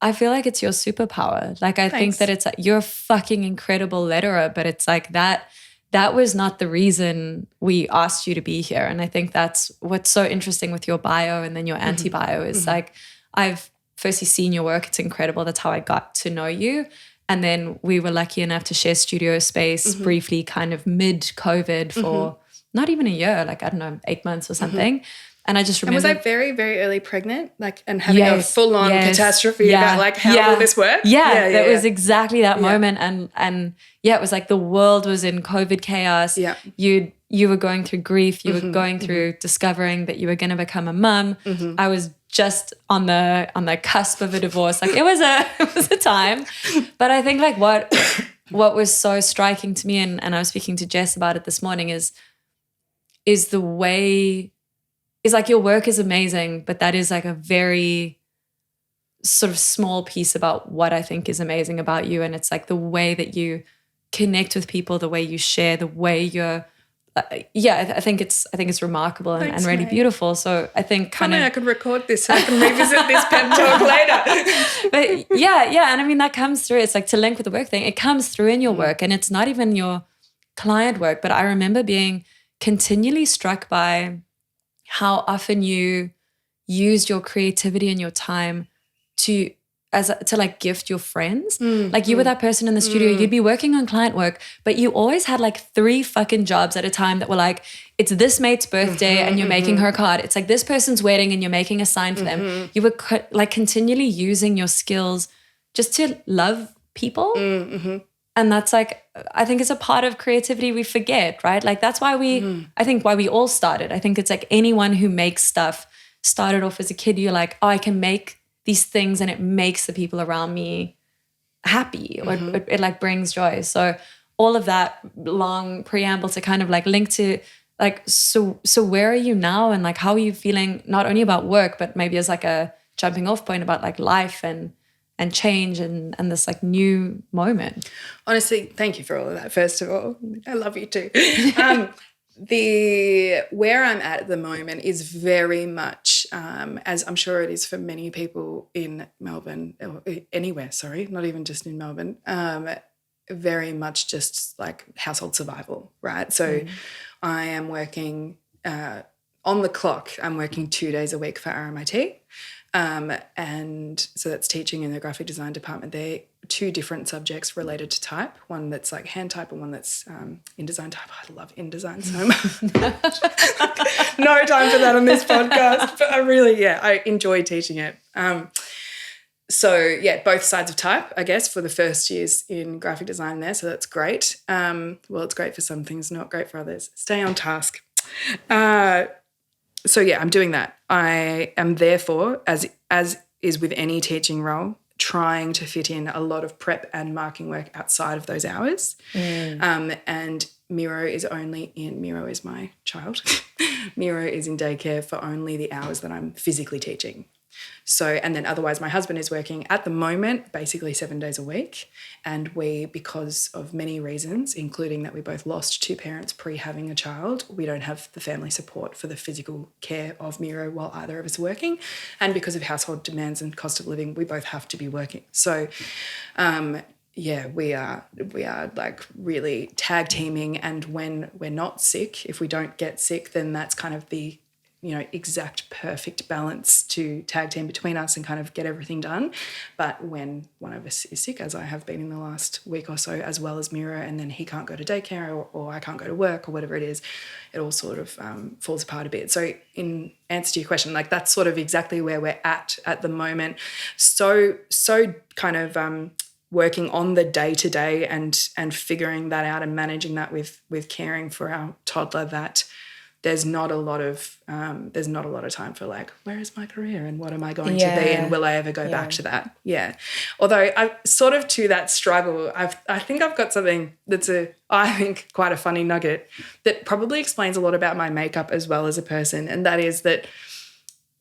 B: I feel like it's your superpower. Like, I think that it's like, you're a fucking incredible letterer, but it's like that was not the reason we asked you to be here. And I think that's what's so interesting with your bio and then your anti-bio is like, I've firstly seen your work. It's incredible. That's how I got to know you. And then we were lucky enough to share studio space briefly, kind of mid-COVID for not even a year, like, I don't know, 8 months or something. And I just remember.
C: And was I very, very early pregnant? Like, and having a full-on catastrophe about like, how will this work?
B: Yeah, that was exactly that moment. And yeah, it was like the world was in COVID chaos. Yeah. You were going through grief. You were going through discovering that you were going to become a mum. I was just on the cusp of a divorce. Like, it was a time. But I think like what was so striking to me, and I was speaking to Jess about it this morning, is the way. Is like your work is amazing, but that is like a very sort of small piece about what I think is amazing about you. And it's like the way that you connect with people, the way you share, the way you're, I think it's remarkable and really beautiful. So I think
C: I could record this. I can revisit this pep talk later.
B: But yeah. And I mean, that comes through. It's like, to link with the work thing, it comes through in your work, and it's not even your client work. But I remember being continually struck by how often you used your creativity and your time to like gift your friends. Like you were that person in the studio, you'd be working on client work, but you always had like 3 fucking jobs at a time that were like, it's this mate's birthday and you're making her a card. It's like this person's wedding and you're making a sign for them. You were like continually using your skills just to love people. And that's like, I think it's a part of creativity we forget, right? Like that's why I think why we all started. I think it's like anyone who makes stuff started off as a kid, you're like, oh, I can make these things and it makes the people around me happy or it like brings joy. So all of that long preamble to kind of like link to like, so where are you now? And like, how are you feeling not only about work, but maybe as like a jumping off point about like life and change and this like new moment?
C: Honestly, thank you for all of that. First of all, I love you too. Where I'm at the moment is very much, as I'm sure it is for many people in Melbourne, or anywhere, sorry, not even just in Melbourne, very much just like household survival, right? So I am working on the clock. I'm working 2 days a week for RMIT. And so that's teaching in the graphic design department. They're 2 different subjects related to type, one that's like hand type and one that's InDesign type. I love InDesign so much. No time for that on this podcast, but I enjoy teaching it. So yeah, both sides of type, I guess, for the first years in graphic design there. So that's great. Well, it's great for some things, not great for others. Stay on task. So yeah, I'm doing that. I am therefore, as is with any teaching role, trying to fit in a lot of prep and marking work outside of those hours. And Miro is my child. Miro is in daycare for only the hours that I'm physically teaching. So, and then otherwise my husband is working at the moment basically 7 days a week, and we, because of many reasons, including that we both lost 2 parents pre-having a child, we don't have the family support for the physical care of Miro while either of us are working, and because of household demands and cost of living, we both have to be working. So yeah, we are like really tag teaming, and when we're not sick, if we don't get sick, then that's kind of the exact perfect balance to tag team between us and kind of get everything done. But when one of us is sick, as I have been in the last week or so, as well as Miro, and then he can't go to daycare or I can't go to work or whatever it is, it all sort of falls apart a bit. So in answer to your question, like that's sort of exactly where we're at the moment. So kind of working on the day-to-day and figuring that out and managing that with caring for our toddler, that there's not a lot of time for like, where is my career and what am I going to be and will I ever go back to that? Yeah. Although I sort of to that struggle, I think I've got something that's I think quite a funny nugget that probably explains a lot about my makeup as well as a person, and that is that.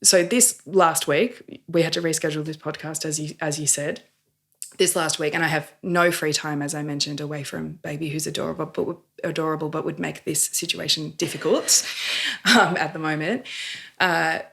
C: So this last week we had to reschedule this podcast as you said. This last week, and I have no free time, as I mentioned, away from baby who's adorable, but would make this situation difficult at the moment. I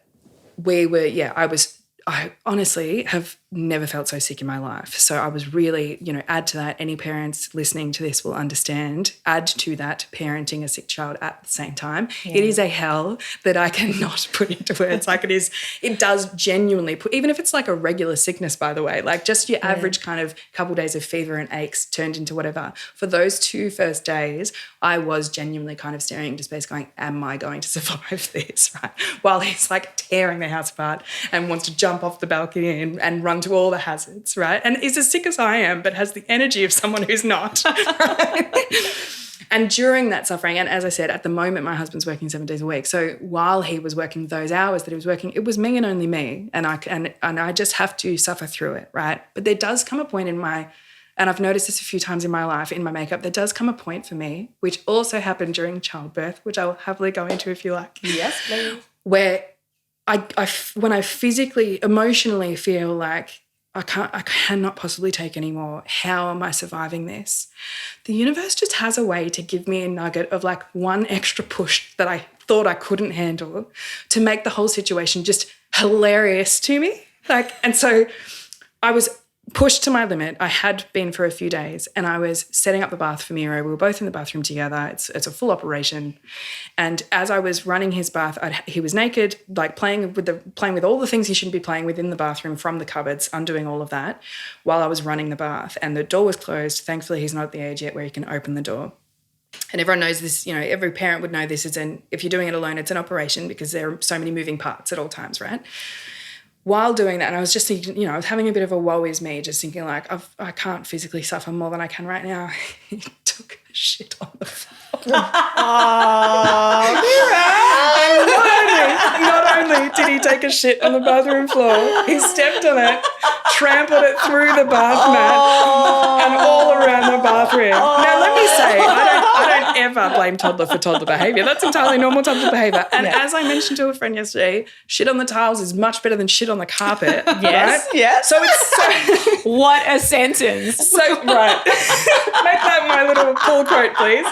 C: honestly have never felt so sick in my life. So I was really, add to that, any parents listening to this will understand, add to that parenting a sick child at the same time. Yeah. It is a hell that I cannot put into words. Like it does genuinely put, even if it's like a regular sickness, by the way, like just your average kind of couple days of fever and aches turned into whatever. For those 2 first days, I was genuinely kind of staring into space going, am I going to survive this, right? While he's like tearing the house apart and wants to jump off the balcony and run to all the hazards, right? And is as sick as I am, but has the energy of someone who's not. Right? And during that suffering, and as I said, at the moment, my husband's working 7 days a week. So while he was working those hours that he was working, it was me and only me. And I just have to suffer through it, right? But there does come a point and I've noticed this a few times in my life, in my makeup, there does come a point for me, which also happened during childbirth, which I'll happily go into if you like.
D: Yes, please.
C: Where when I physically, emotionally feel like I cannot possibly take any more. How am I surviving this? The universe just has a way to give me a nugget of like one extra push that I thought I couldn't handle to make the whole situation just hilarious to me. And so I was pushed to my limit. I had been for a few days, and I was setting up the bath for Miro. We were both in the bathroom together. It's a full operation. And as I was running his bath, he was naked, like playing with all the things he shouldn't be playing with in the bathroom from the cupboards, undoing all of that while I was running the bath. And the door was closed. Thankfully, he's not at the age yet where he can open the door. And everyone knows this, you know, every parent would know this if you're doing it alone, it's an operation because there are so many moving parts at all times, right? While doing that, and I was just thinking, you know, I was having a bit of a woe is me, just thinking like, I can't physically suffer more than I can right now. He took a shit on the floor. Not only did he take a shit on the bathroom floor, he stepped on it, trampled it through the bath mat and all around the bathroom. Now, let me say, I don't ever blame toddler for toddler behaviour. That's entirely normal toddler behaviour. And as I mentioned to a friend yesterday, shit on the tiles is much better than shit on the carpet.
D: Yes,
C: right?
D: yes.
C: So it's so...
B: What a sentence.
C: So, right. Make that my little pull quote, please.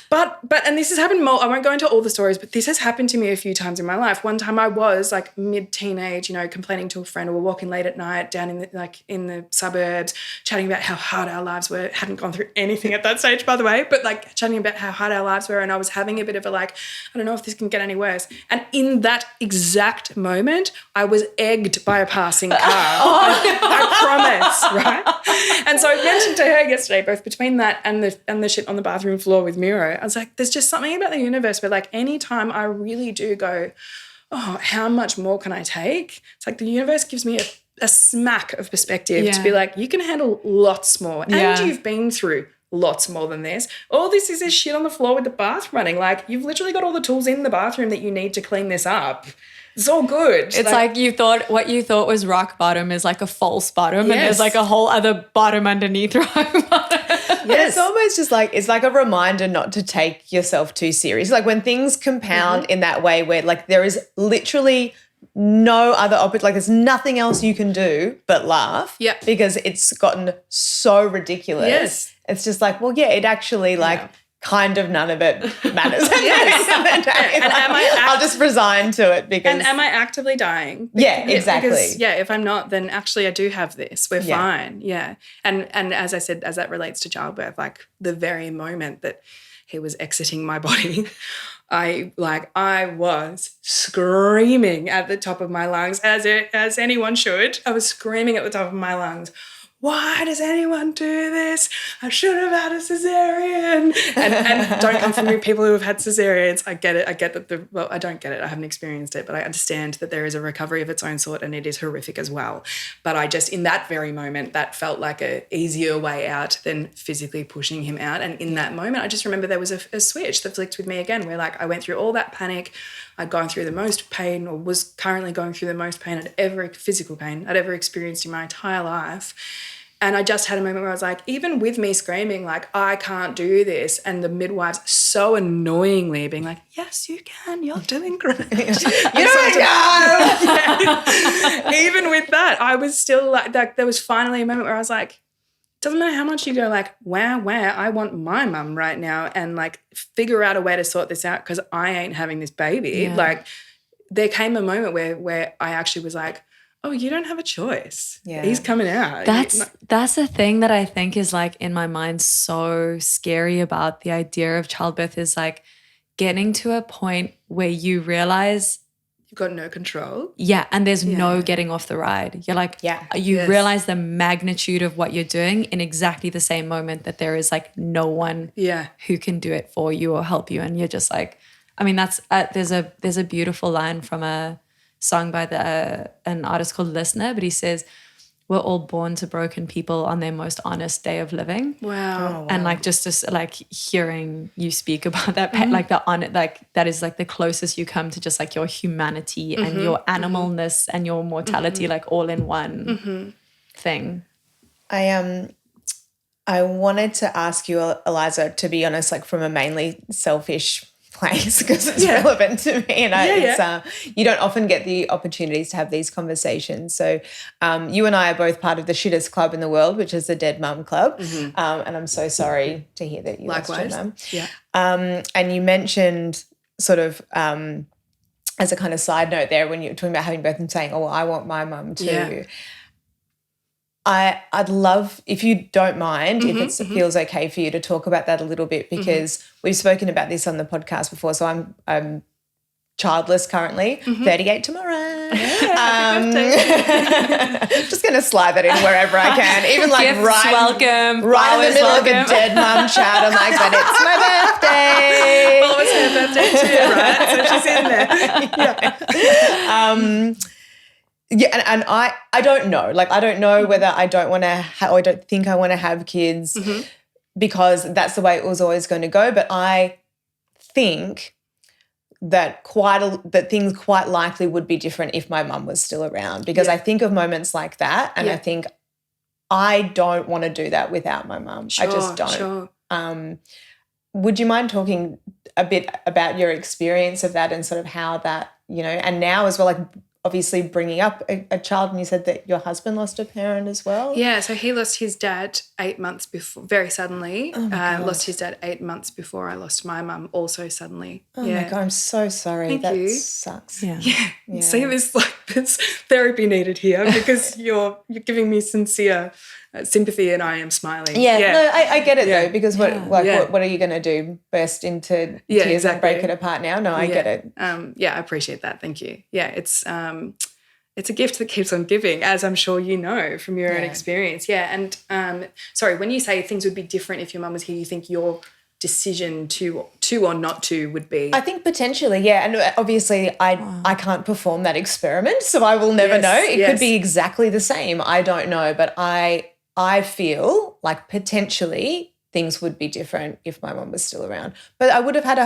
C: But and this has happened more. I won't go into all the stories, but this has happened to me a few times in my life. One time I was like mid-teenage, you know, complaining to a friend, or we're walking late at night down in the suburbs, chatting about how hard our lives were. Hadn't gone through anything at that stage, by the way, but like chatting about how hard our lives were, and I was having a bit of a like, I don't know if this can get any worse. And in that exact moment, I was egged by a passing car. I promise, right? And so I mentioned to her yesterday, both between that and the shit on the bathroom floor with Miro, I was like, there's just something about the universe where like any time I really do go, oh, how much more can I take? It's like the universe gives me a smack of perspective to be like, you can handle lots more. And you've been through lots more than this. All this is shit on the floor with the bath running. Like you've literally got all the tools in the bathroom that you need to clean this up. It's all good.
B: It's like you thought what you thought was rock bottom is like a false bottom, and there's like a whole other bottom underneath rock bottom.
D: Yes. It's almost just like, it's like a reminder not to take yourself too serious. Like when things compound in that way where like there is literally no other option, like there's nothing else you can do but laugh because it's gotten so ridiculous. Yes. It's just like, well, yeah, it actually like kind of none of it matters. And I'll just resign to it because...
C: And am I actively dying?
D: Yeah, exactly.
C: Because, if I'm not, then actually I do have this. We're fine. Yeah. And as I said, as that relates to childbirth, like the very moment that he was exiting my body, I was screaming at the top of my lungs, as anyone should. I was screaming at the top of my lungs, why does anyone do this? I should have had a cesarean. And don't come from me, people who have had cesareans. I get it. I get that I don't get it. I haven't experienced it, but I understand that there is a recovery of its own sort and it is horrific as well. But I just, in that very moment, that felt like an easier way out than physically pushing him out. And in that moment, I just remember there was a switch that flicked with me again where like I went through all that panic. I'd gone through the most pain, or was currently going through the most pain physical pain I'd ever experienced in my entire life. And I just had a moment where I was like, even with me screaming, like, I can't do this, and the midwives so annoyingly being like, yes, you can, you're doing great. Even with that, I was still like, there was finally a moment where I was like, doesn't matter how much you go like, wow, I want my mum right now, and like figure out a way to sort this out because I ain't having this baby. Yeah. Like there came a moment where I actually was like, oh, you don't have a choice. Yeah. He's coming out.
B: That's the thing that I think is like in my mind so scary about the idea of childbirth is like getting to a point where you realize
C: you've got no control.
B: Yeah, and there's no getting off the ride. You're like, you realize the magnitude of what you're doing in exactly the same moment that there is like no one who can do it for you or help you. And you're just like, I mean, that's there's a beautiful line from a song by an artist called Listener, but he says, we're all born to broken people on their most honest day of living.
C: Wow.
B: Oh, wow. And like just like hearing you speak about that, like that is like the closest you come to just like your humanity and your animalness and your mortality, like all in one thing.
A: I wanted to ask you, Eliza, to be honest, like from a mainly selfish place because it's relevant to me, and you don't often get the opportunities to have these conversations. So you and I are both part of the shittest club in the world, which is the Dead Mum Club, and I'm so sorry to hear that you lost your mum. And you mentioned sort of
D: as a kind of side note there, when you're talking about having both and saying, oh, well, I want my mum too.
C: Yeah.
D: I'd love, if you don't mind, if it feels okay for you to talk about that a little bit, because we've spoken about this on the podcast before. So I'm childless currently, 38 tomorrow. Just going to slide that in wherever I can, even like
B: Gifts,
D: right in the middle of a dead mum chat. I'm like, but it's my birthday.
C: Well, it was her birthday too, right? So she's in there.
D: Yeah, and I don't know. Like, I don't know whether I don't want to or I don't think I want to have kids because that's the way it was always going to go. But I think that things quite likely would be different if my mum was still around, because I think of moments like that and I think I don't want to do that without my mum. I just don't.
C: Sure.
D: Would you mind talking a bit about your experience of that and sort of how that, and now as well, like obviously bringing up a child, and you said that your husband lost a parent as well?
C: Yeah, so he lost his dad 8 months before, very suddenly.
D: Oh my God.
C: Lost his dad 8 months before I lost my mum, also suddenly.
D: Oh my God, I'm so sorry.
C: Thank you.
D: Sucks.
B: Yeah.
C: Yeah. See, there's therapy needed here because you're giving me sincere sympathy and I am smiling.
D: Yeah. No, I get it though, because what are you going to do? Burst into tears and break it apart now? No, I get it.
C: I appreciate that. Thank you. Yeah, it's a gift that keeps on giving, as I'm sure you know from your own experience. Yeah, and sorry, when you say things would be different if your mum was here, you think your decision to or not to would be?
D: I think potentially, yeah. And obviously I can't perform that experiment, so I will never know. It could be exactly the same. I don't know, but I feel like potentially things would be different if my mum was still around. But I would have had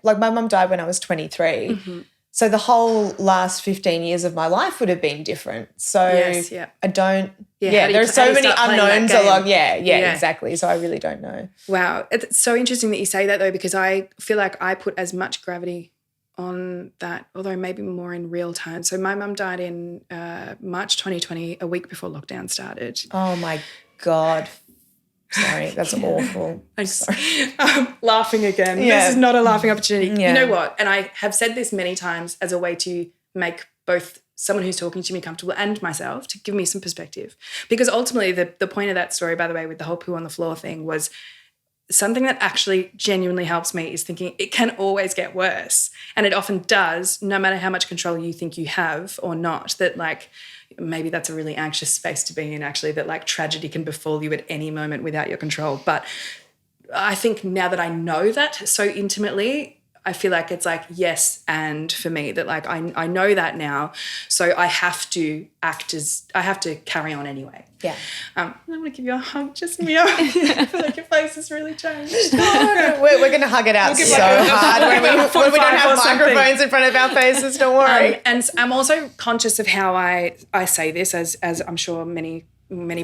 D: like my mum died when I was 23.
C: Mm-hmm.
D: So the whole last 15 years of my life would have been different. So I don't there are so many unknowns along. Yeah, exactly. So I really don't know.
C: Wow. It's so interesting that you say that though, because I feel like I put as much gravity on that, although maybe more in real time. So my mum died in March 2020, a week before lockdown started.
D: Oh my God. Sorry, that's awful.
C: I'm sorry. Laughing again. Yeah. This is not a laughing opportunity. Yeah. You know what? And I have said this many times as a way to make both someone who's talking to me comfortable and myself, to give me some perspective. Because ultimately the point of that story, by the way, with the whole poo on the floor thing, was something that actually genuinely helps me is thinking it can always get worse. And it often does, no matter how much control you think you have or not, that like maybe that's a really anxious space to be in, actually, that like tragedy can befall you at any moment without your control. But I think now that I know that so intimately, I feel like it's like yes and for me, that like I know that now, so I have to carry on anyway.
D: Yeah.
C: I want to give you a hug, Jessamy. I feel like your face has really changed.
D: We're going to hug it out so hard when we don't have microphones in front of our faces, don't worry.
C: And I'm also conscious of how I say this, as I'm sure many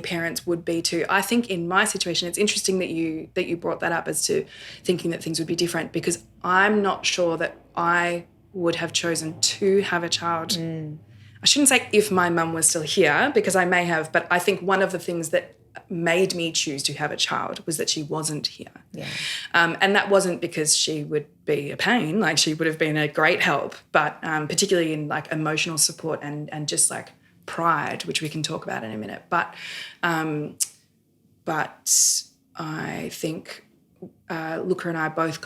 C: parents would be too. I think in my situation, it's interesting that you brought that up as to thinking that things would be different, because I'm not sure that I would have chosen to have a child. I shouldn't say if my mum was still here, because I may have, but I think one of the things that made me choose to have a child was that she wasn't here.
D: Yeah.
C: And that wasn't because she would be a pain, like she would have been a great help, but particularly in like emotional support and just like pride, which we can talk about in a minute. But I think Luca and I both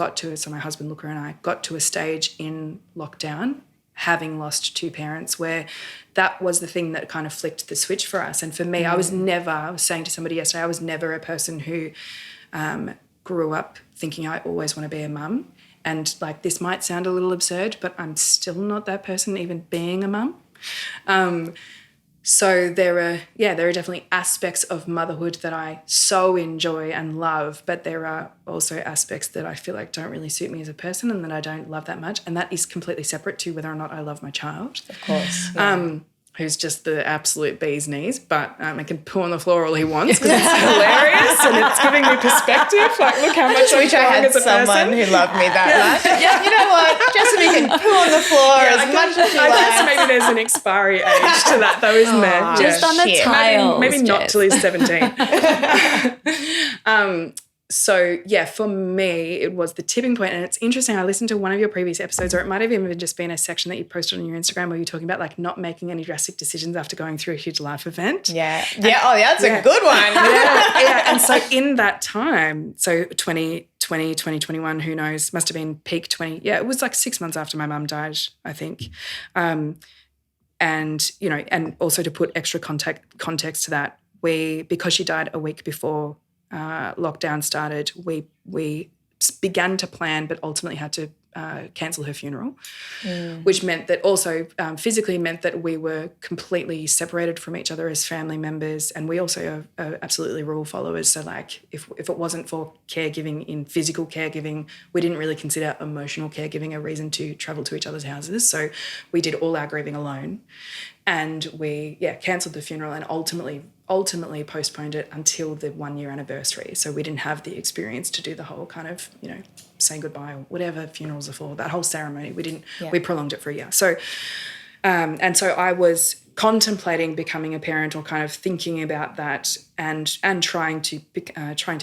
C: my husband Luca and I got to a stage in lockdown, having lost two parents, where that was the thing that kind of flicked the switch for us. And for me, I was saying to somebody yesterday, I was never a person who grew up thinking I always want to be a mum. And like, this might sound a little absurd, but I'm still not that person, even being a mum. So there are definitely aspects of motherhood that I so enjoy and love, but there are also aspects that I feel like don't really suit me as a person and that I don't love that much. And that is completely separate to whether or not I love my child.
D: Of course. Yeah.
C: Who's just the absolute bee's knees, but I can poo on the floor all he wants because it's hilarious and it's giving me perspective. Like, look how much I'm growing as a person.
D: Someone who loved me that much. Yeah. You know what? Jessamy can poo on the floor as much as she likes.
C: I guess maybe there's an expiry age to that though, isn't there?
B: Just on the tiles.
C: Maybe not till he's 17. So, yeah, for me, it was the tipping point. And it's interesting. I listened to one of your previous episodes, or it might have even just been a section that you posted on your Instagram where you're talking about like not making any drastic decisions after going through a huge life event.
D: Yeah. Yeah. Oh, yeah, that's a good one.
C: Yeah. And so in that time, so 2020, 2021, who knows, must have been peak 20. Yeah, it was like 6 months after my mum died, I think. And, you know, and also to put extra context to that, because she died a week before lockdown started, we began to plan, but ultimately had to cancel her funeral, which meant that also physically meant that we were completely separated from each other as family members. And we also are absolutely rule followers. So like if it wasn't for caregiving in physical caregiving, we didn't really consider emotional caregiving a reason to travel to each other's houses. So we did all our grieving alone. And we, cancelled the funeral and ultimately postponed it until the 1 year anniversary. So we didn't have the experience to do the whole kind of, you know, saying goodbye or whatever funerals are for, that whole ceremony. We prolonged it for a year. So, and so I was contemplating becoming a parent, or kind of thinking about that, and trying to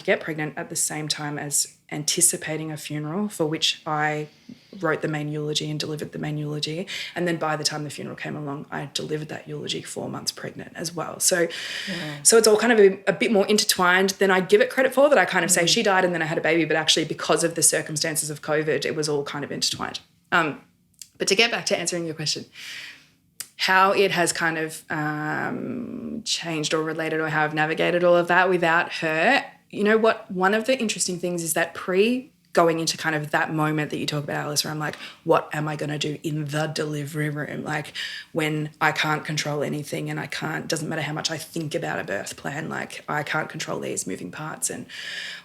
C: get pregnant at the same time as anticipating a funeral, for which I wrote the main eulogy and delivered the main eulogy. And then by the time the funeral came along, I delivered that eulogy 4 months pregnant as well. So so it's all kind of a bit more intertwined than I give it credit for, that I kind of say she died and then I had a baby, but actually because of the circumstances of COVID, it was all kind of intertwined. But to get back to answering your question, how it has kind of changed or related, or how I've navigated all of that without her, you know what, one of the interesting things is that going into kind of that moment that you talk about, Alice, where I'm like, what am I going to do in the delivery room? Like when I can't control anything, and doesn't matter how much I think about a birth plan, like I can't control these moving parts, and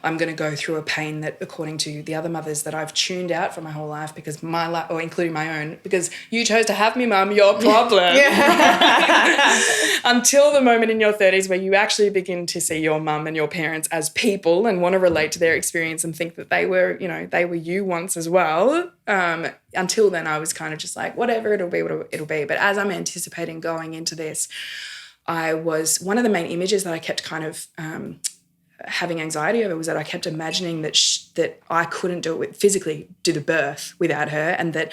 C: I'm going to go through a pain that, according to the other mothers that I've tuned out for my whole life, because my life, or including my own, because you chose to have me, mum, your problem. Until the moment in your 30s where you actually begin to see your mum and your parents as people and want to relate to their experience and think that they were you once as well. Until then, I was kind of just like, whatever, it'll be what it'll be. But as I'm anticipating going into this, one of the main images that I kept kind of having anxiety over was that I kept imagining that I couldn't physically do the birth without her, and that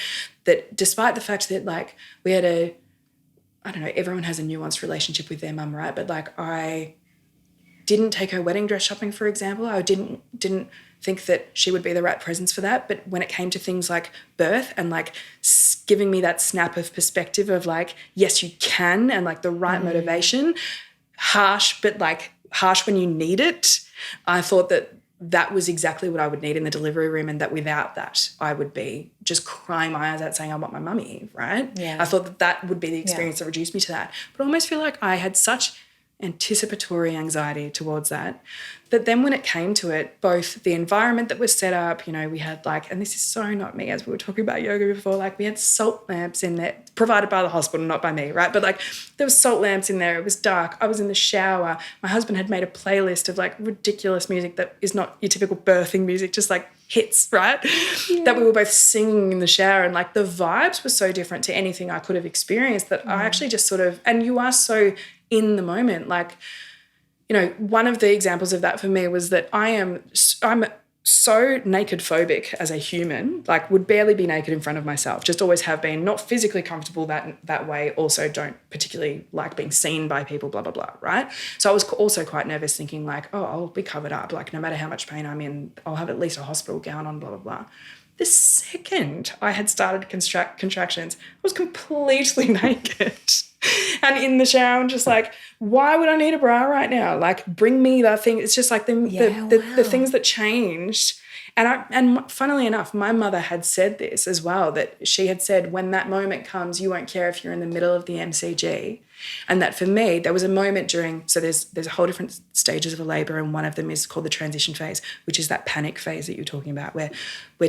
C: despite the fact that like we had I don't know, everyone has a nuanced relationship with their mum, right? But like I didn't take her wedding dress shopping, for example. I didn't think that she would be the right presence for that. But when it came to things like birth and like giving me that snap of perspective of like, yes, you can, and like the right motivation, harsh, but like harsh when you need it, I thought that was exactly what I would need in the delivery room, and that without that, I would be just crying my eyes out saying, I want my mummy, right? Yeah. I thought that would be the experience that reduced me to that. But I almost feel like I had such anticipatory anxiety towards that then when it came to it, both the environment that was set up, you know, we had like, and this is so not me, as we were talking about yoga before, like we had salt lamps in there, provided by the hospital, not by me, right? But like there was salt lamps in there, it was dark, I was in the shower, my husband had made a playlist of like ridiculous music that is not your typical birthing music, just like hits, right? Yeah. That we were both singing in the shower, and like the vibes were so different to anything I could have experienced that I actually just sort of, and you are so in the moment, like, you know, one of the examples of that for me was that I'm so naked phobic as a human, like would barely be naked in front of myself, just always have been, not physically comfortable that way, also don't particularly like being seen by people, blah, blah, blah, right? So I was also quite nervous thinking like, oh, I'll be covered up, like no matter how much pain I'm in, I'll have at least a hospital gown on, blah, blah, blah. The second I had started contractions, I was completely naked and in the shower and just like, why would I need a bra right now? Like, bring me that thing. It's just like the things that changed. And funnily enough, my mother had said this as well, that she had said, when that moment comes, you won't care if you're in the middle of the MCG. And that for me, there was a moment so there's a whole different stages of a labour, and one of them is called the transition phase, which is that panic phase that you're talking about, where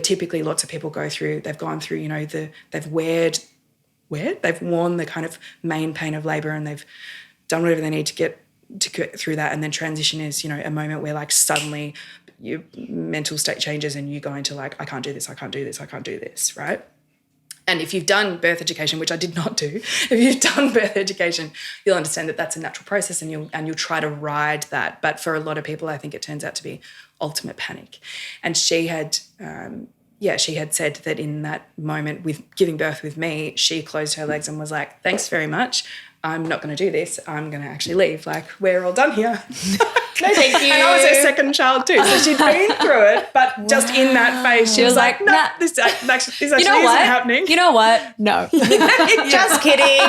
C: typically lots of people they've gone through, you know, they've worn the kind of main pain of labour, and they've done whatever they need to get through that. And then transition is, you know, a moment where like suddenly your mental state changes and you go into like, I can't do this, I can't do this, I can't do this, right? And if you've done birth education, which I did not do, if you've done birth education, you'll understand that that's a natural process and you'll try to ride that. But for a lot of people, I think it turns out to be ultimate panic. And she had said that in that moment with giving birth with me, she closed her legs and was like, thanks very much. I'm not going to do this. I'm going to actually leave. Like, we're all done here.
D: No, thank you.
C: And I was her second child too. So she'd been through it, but just in that phase, she was like, no,
B: nah.
C: this actually isn't happening.
B: You know what? No.
D: Just kidding.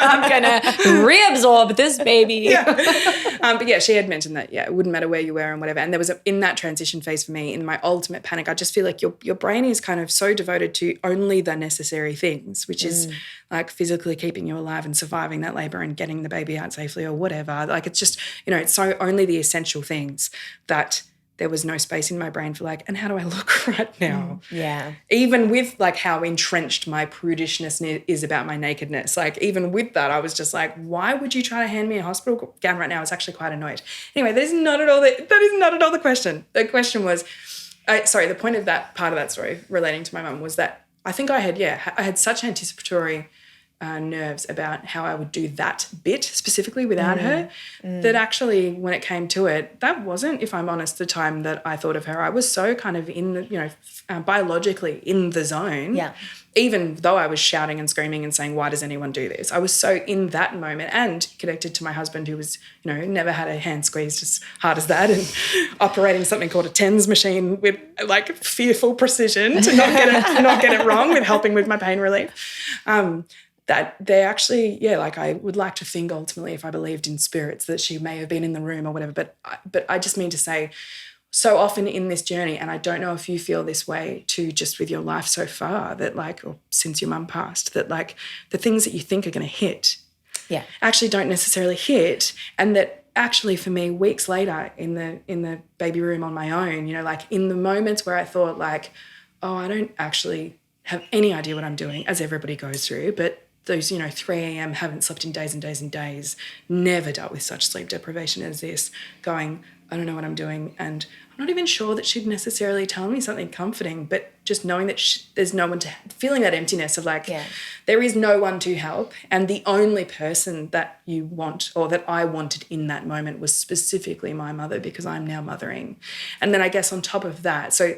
B: I'm going to reabsorb this baby.
C: Yeah. But yeah, she had mentioned that, it wouldn't matter where you were and whatever. And there was in that transition phase for me, in my ultimate panic, I just feel like your brain is kind of so devoted to only the necessary things, which is like physically keeping you alive and surviving that labour and getting the baby out safely or whatever. Like it's just, it's so only the essential things that there was no space in my brain for like, and how do I look right now?
D: Yeah.
C: Even with like how entrenched my prudishness is about my nakedness. Like even with that, I was just like, why would you try to hand me a hospital gown right now? I was actually quite annoyed. Anyway, that is not at all the question. The question was, the point of that part of that story relating to my mum was that I think I had such anticipatory nerves about how I would do that bit specifically without her that actually when it came to it, that wasn't, if I'm honest, the time that I thought of her. I was so kind of in the, biologically in the zone, even though I was shouting and screaming and saying, why does anyone do this? I was so in that moment and connected to my husband who was, never had a hand squeezed as hard as that and operating something called a TENS machine with like fearful precision to not get it wrong with helping with my pain relief. That they actually, I would like to think ultimately if I believed in spirits that she may have been in the room or whatever. But I just mean to say so often in this journey, and I don't know if you feel this way too just with your life so far, that or since your mum passed, that like the things that you think are going to hit actually don't necessarily hit, and that actually for me weeks later in the baby room on my own, in the moments where I thought like, oh, I don't actually have any idea what I'm doing, as everybody goes through, but those, 3 a.m. haven't slept in days and days and days, never dealt with such sleep deprivation as this, going, I don't know what I'm doing. And I'm not even sure that she'd necessarily tell me something comforting, but just knowing that there's no one to, feeling that emptiness of like, there is no one to help. And the only person that you want, or that I wanted in that moment, was specifically my mother, because I'm now mothering. And then I guess on top of that, so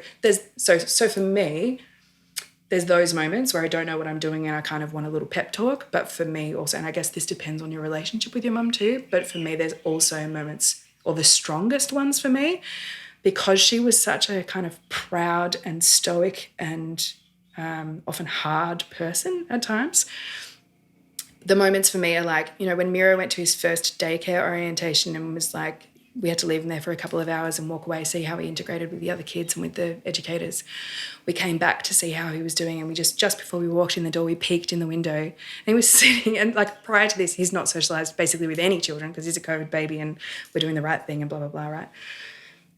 C: for me, there's those moments where I don't know what I'm doing and I kind of want a little pep talk. But for me also, and I guess this depends on your relationship with your mum too, but for me there's also moments, or the strongest ones for me, because she was such a kind of proud and stoic and often hard person at times. The moments for me are like, when Miro went to his first daycare orientation and was like, we had to leave him there for a couple of hours and walk away, see how he integrated with the other kids and with the educators. We came back to see how he was doing, and we just before we walked in the door, we peeked in the window and he was sitting, and like prior to this, he's not socialised basically with any children because he's a COVID baby and we're doing the right thing and blah, blah, blah, right?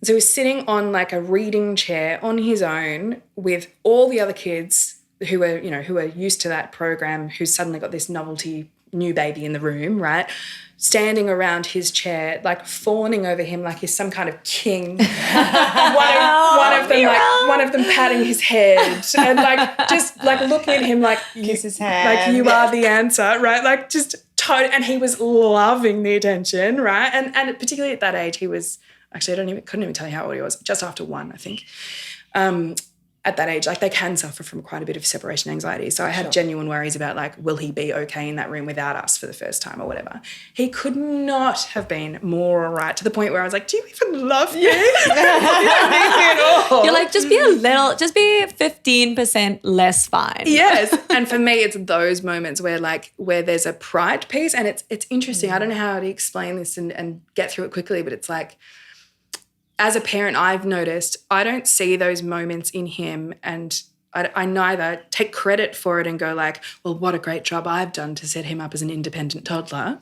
C: So he was sitting on like a reading chair on his own with all the other kids who were used to that program, who suddenly got this novelty new baby in the room, right? Standing around his chair, like fawning over him like he's some kind of king. one of them patting his head and like just like looking at him like
D: kiss his hand,
C: like you are the answer, right? Like just and he was loving the attention, right? And particularly at that age, he was actually couldn't even tell you how old he was, just after 1, I think. At that age, like they can suffer from quite a bit of separation anxiety. So I had genuine worries about like, will he be okay in that room without us for the first time or whatever? He could not have been more all right, to the point where I was like, do you even love me? You don't need me at all.
B: You're like, just be 15% less fine.
C: Yes. And for me, it's those moments where there's a pride piece, and it's interesting. I don't know how to explain this and get through it quickly, but it's like, as a parent, I've noticed I don't see those moments in him, and I neither take credit for it and go like, well, what a great job I've done to set him up as an independent toddler,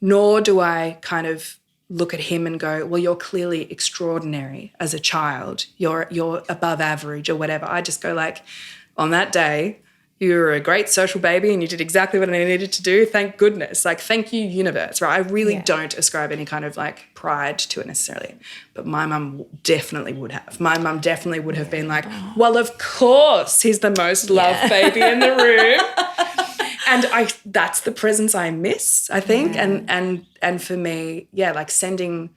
C: nor do I kind of look at him and go, well, you're clearly extraordinary as a child. You're above average or whatever. I just go like, on that day, You were a great social baby and you did exactly what I needed to do. Thank goodness. Like, thank you, universe, right? I really don't ascribe any kind of like pride to it necessarily. But my mum definitely would have. My mum definitely would have been like, well, of course, he's the most loved baby in the room. And that's the presence I miss, I think. And for me, like sending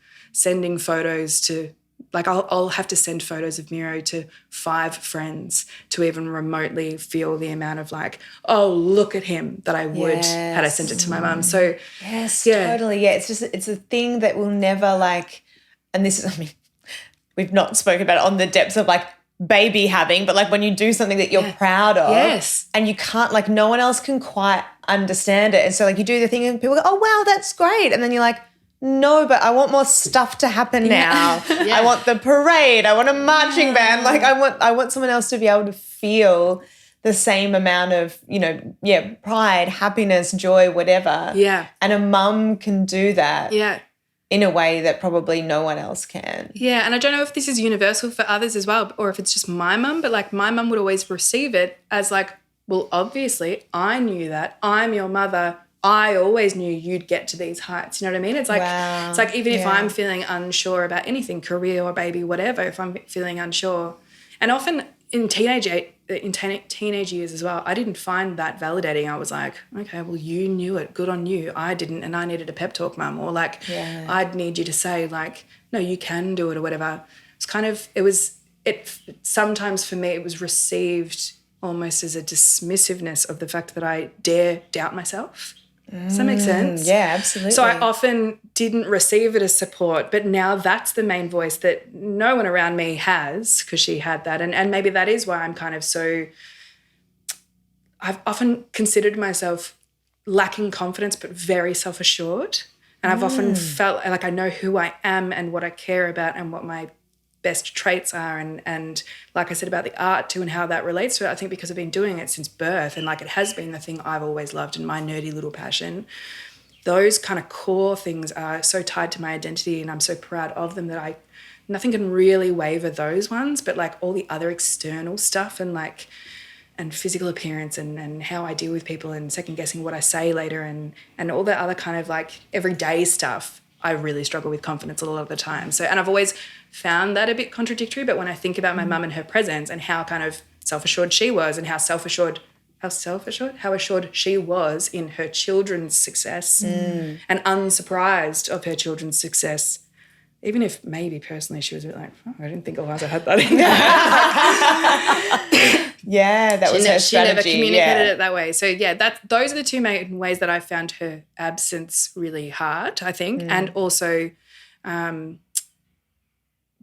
C: photos to, like I'll have to send photos of Miro to 5 friends to even remotely feel the amount of like, oh, look at him that I would had I sent it to my mum. So
D: totally. Yeah, it's a thing that will never like, and this is, I mean, we've not spoken about it on the depths of like baby having, but like when you do something that you're proud of and you can't, like no one else can quite understand it. And so like you do the thing and people go, oh, wow, that's great. And then you're like, no, but I want more stuff to happen now. I want the parade. I want a marching band. Like I want someone else to be able to feel the same amount of, pride, happiness, joy, whatever.
C: Yeah.
D: And a mum can do that.
C: Yeah.
D: In a way that probably no one else can.
C: Yeah, and I don't know if this is universal for others as well or if it's just my mum, but like my mum would always receive it as like, well, obviously I knew that. I'm your mother. I always knew you'd get to these heights. You know what I mean? It's like It's like even if I'm feeling unsure about anything, career or baby, whatever, if I'm feeling unsure. And often in teenage years as well, I didn't find that validating. I was like, okay, well, you knew it. Good on you. I didn't, and I needed a pep talk, mum. Or like, I'd need you to say like, no, you can do it or whatever. It's kind of, sometimes for me it was received almost as a dismissiveness of the fact that I dare doubt myself. Does that make sense?
D: Yeah, absolutely.
C: So I often didn't receive it as support, but now that's the main voice that no one around me has because she had that. And maybe that is why I'm kind of so – I've often considered myself lacking confidence but very self-assured. And I've often felt like I know who I am and what I care about and what my best traits are and like I said about the art too and how that relates to it. I think because I've been doing it since birth and like it has been the thing I've always loved and my nerdy little passion, those kind of core things are so tied to my identity and I'm so proud of them that nothing can really waver those ones, but like all the other external stuff and like and physical appearance and how I deal with people and second guessing what I say later and all the other kind of like everyday stuff, I really struggle with confidence a lot of the time. So, and I've always found that a bit contradictory, but when I think about my mum and her presence and how kind of self-assured she was and how assured she was in her children's success and unsurprised of her children's success, even if maybe personally she was a bit like, oh, I didn't think Eliza had that in
D: that was her strategy.
C: She never communicated it that way. So, those are the two main ways that I found her absence really hard, I think, and also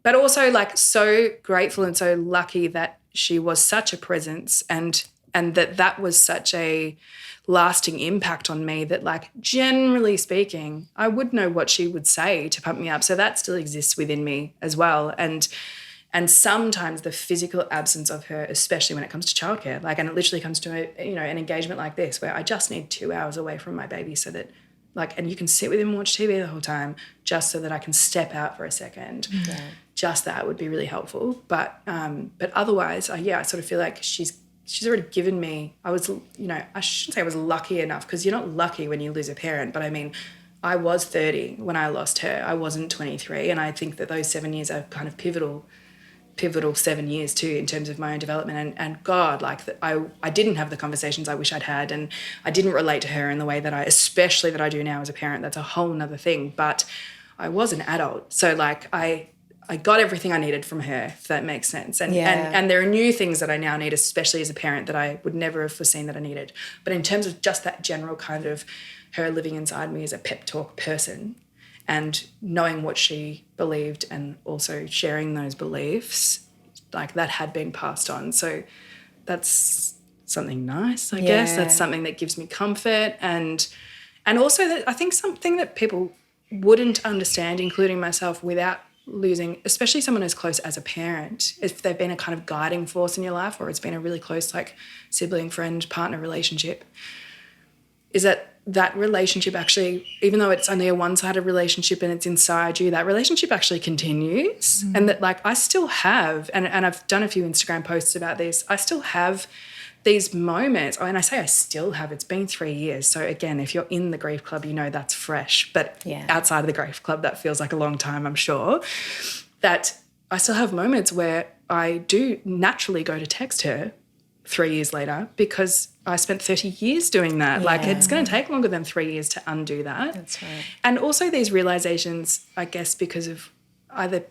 C: but also like so grateful and so lucky that she was such a presence and that was such a lasting impact on me that like generally speaking, I would know what she would say to pump me up. So that still exists within me as well. And sometimes the physical absence of her, especially when it comes to childcare, like, and it literally comes to an engagement like this where I just need 2 hours away from my baby so that like, and you can sit with him and watch TV the whole time just so that I can step out for a second. Yeah. Just that would be really helpful. But otherwise, I sort of feel like she's already given me, I shouldn't say I was lucky enough because you're not lucky when you lose a parent, but I mean, I was 30 when I lost her. I wasn't 23. And I think that those 7 years are kind of pivotal 7 years too in terms of my own development and God, like I didn't have the conversations I wish I'd had and I didn't relate to her in the way that especially that I do now as a parent. That's a whole nother thing, but I was an adult. So like I got everything I needed from her, if that makes sense. And there are new things that I now need, especially as a parent, that I would never have foreseen that I needed. But in terms of just that general kind of her living inside me as a pep talk person and knowing what she believed and also sharing those beliefs, like that had been passed on. So that's something nice, I guess. That's something that gives me comfort and also that I think something that people wouldn't understand, including myself, without losing, especially someone as close as a parent, if they've been a kind of guiding force in your life or it's been a really close like sibling, friend, partner relationship, is that that relationship actually, even though it's only a one-sided relationship and it's inside you, that relationship actually continues. And that, like, I still have, and I've done a few Instagram posts about this, I still have these moments. Oh, and I say I still have, it's been 3 years. So again, if you're in the grief club, you know that's fresh. But outside of the grief club, that feels like a long time, I'm sure. That I still have moments where I do naturally go to text her 3 years later because I spent 30 years doing that. Yeah. Like, it's going to take longer than 3 years to undo that.
D: That's right.
C: And also these realizations, I guess, because of either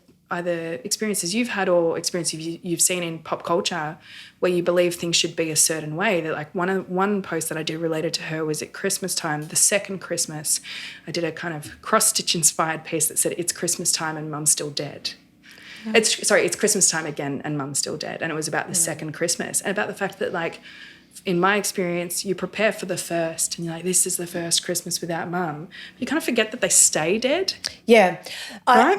C: experiences you've had or experiences you've seen in pop culture where you believe things should be a certain way. That, like, one post that I did related to her was at Christmas time, the second Christmas, I did a kind of cross-stitch inspired piece that said, "It's Christmas time and Mum's still dead." It's Christmas time again and Mum's still dead. And it was about the second Christmas and about the fact that, like, in my experience, you prepare for the first and you're like, this is the first Christmas without Mum. You kind of forget that they stay dead.
D: Yeah.
C: Right?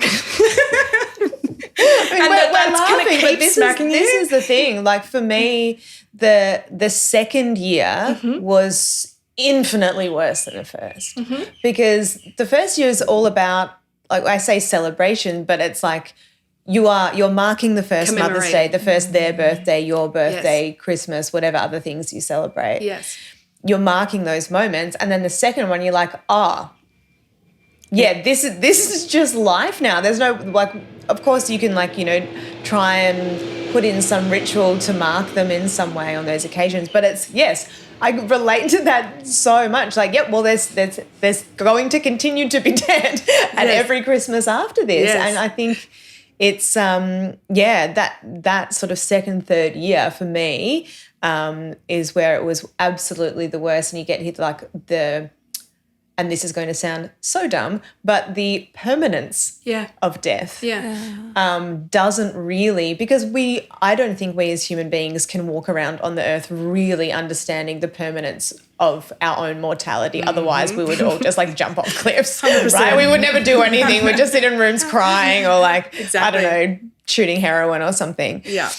D: We're laughing, but this is the thing. Like, for me, the second year was infinitely worse than the first because the first year is all about, like, I say celebration, but it's like, you're marking the first Mother's Day, the first their birthday, your birthday, Christmas, whatever other things you celebrate.
C: Yes.
D: You're marking those moments. And then the second one, you're like, this is just life now. There's no, like, of course you can, like, you know, try and put in some ritual to mark them in some way on those occasions. But it's, yes, I relate to that so much. Like, there's going to continue to be dead at every Christmas after this.
C: Yes.
D: And I think it's that sort of second, third year for me is where it was absolutely the worst. And you get hit like and this is going to sound so dumb, but the permanence of death doesn't really, because I don't think we as human beings can walk around on the earth really understanding the permanence of our own mortality. Otherwise we would all just, like, jump off cliffs, 100%. Right? We would never do anything. We'd just sit in rooms crying or, like, I don't know, shooting heroin or something.
C: Yeah.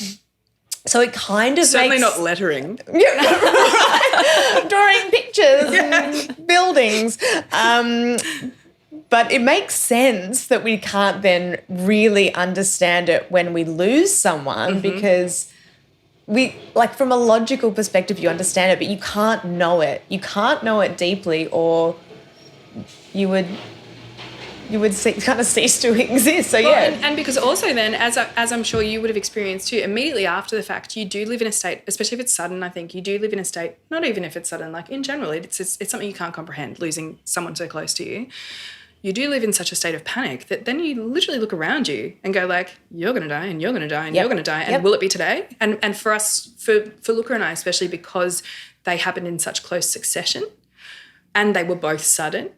D: So it kind of
C: certainly not lettering.
D: Yeah, right. Drawing pictures and buildings. But it makes sense that we can't then really understand it when we lose someone because we, like, from a logical perspective, you understand it, but you can't know it. You can't know it deeply, or you would kind of cease to exist. So,
C: and because also then, as I'm sure you would have experienced too, immediately after the fact, you do live in a state, especially if it's sudden, I think, you do live in a state, not even if it's sudden, like in general, it's something you can't comprehend, losing someone so close to you. You do live in such a state of panic that then you literally look around you and go, like, you're going to die and you're going to die and you're going to die, and will it be today? And for us, for Luca and I especially, because they happened in such close succession and they were both sudden,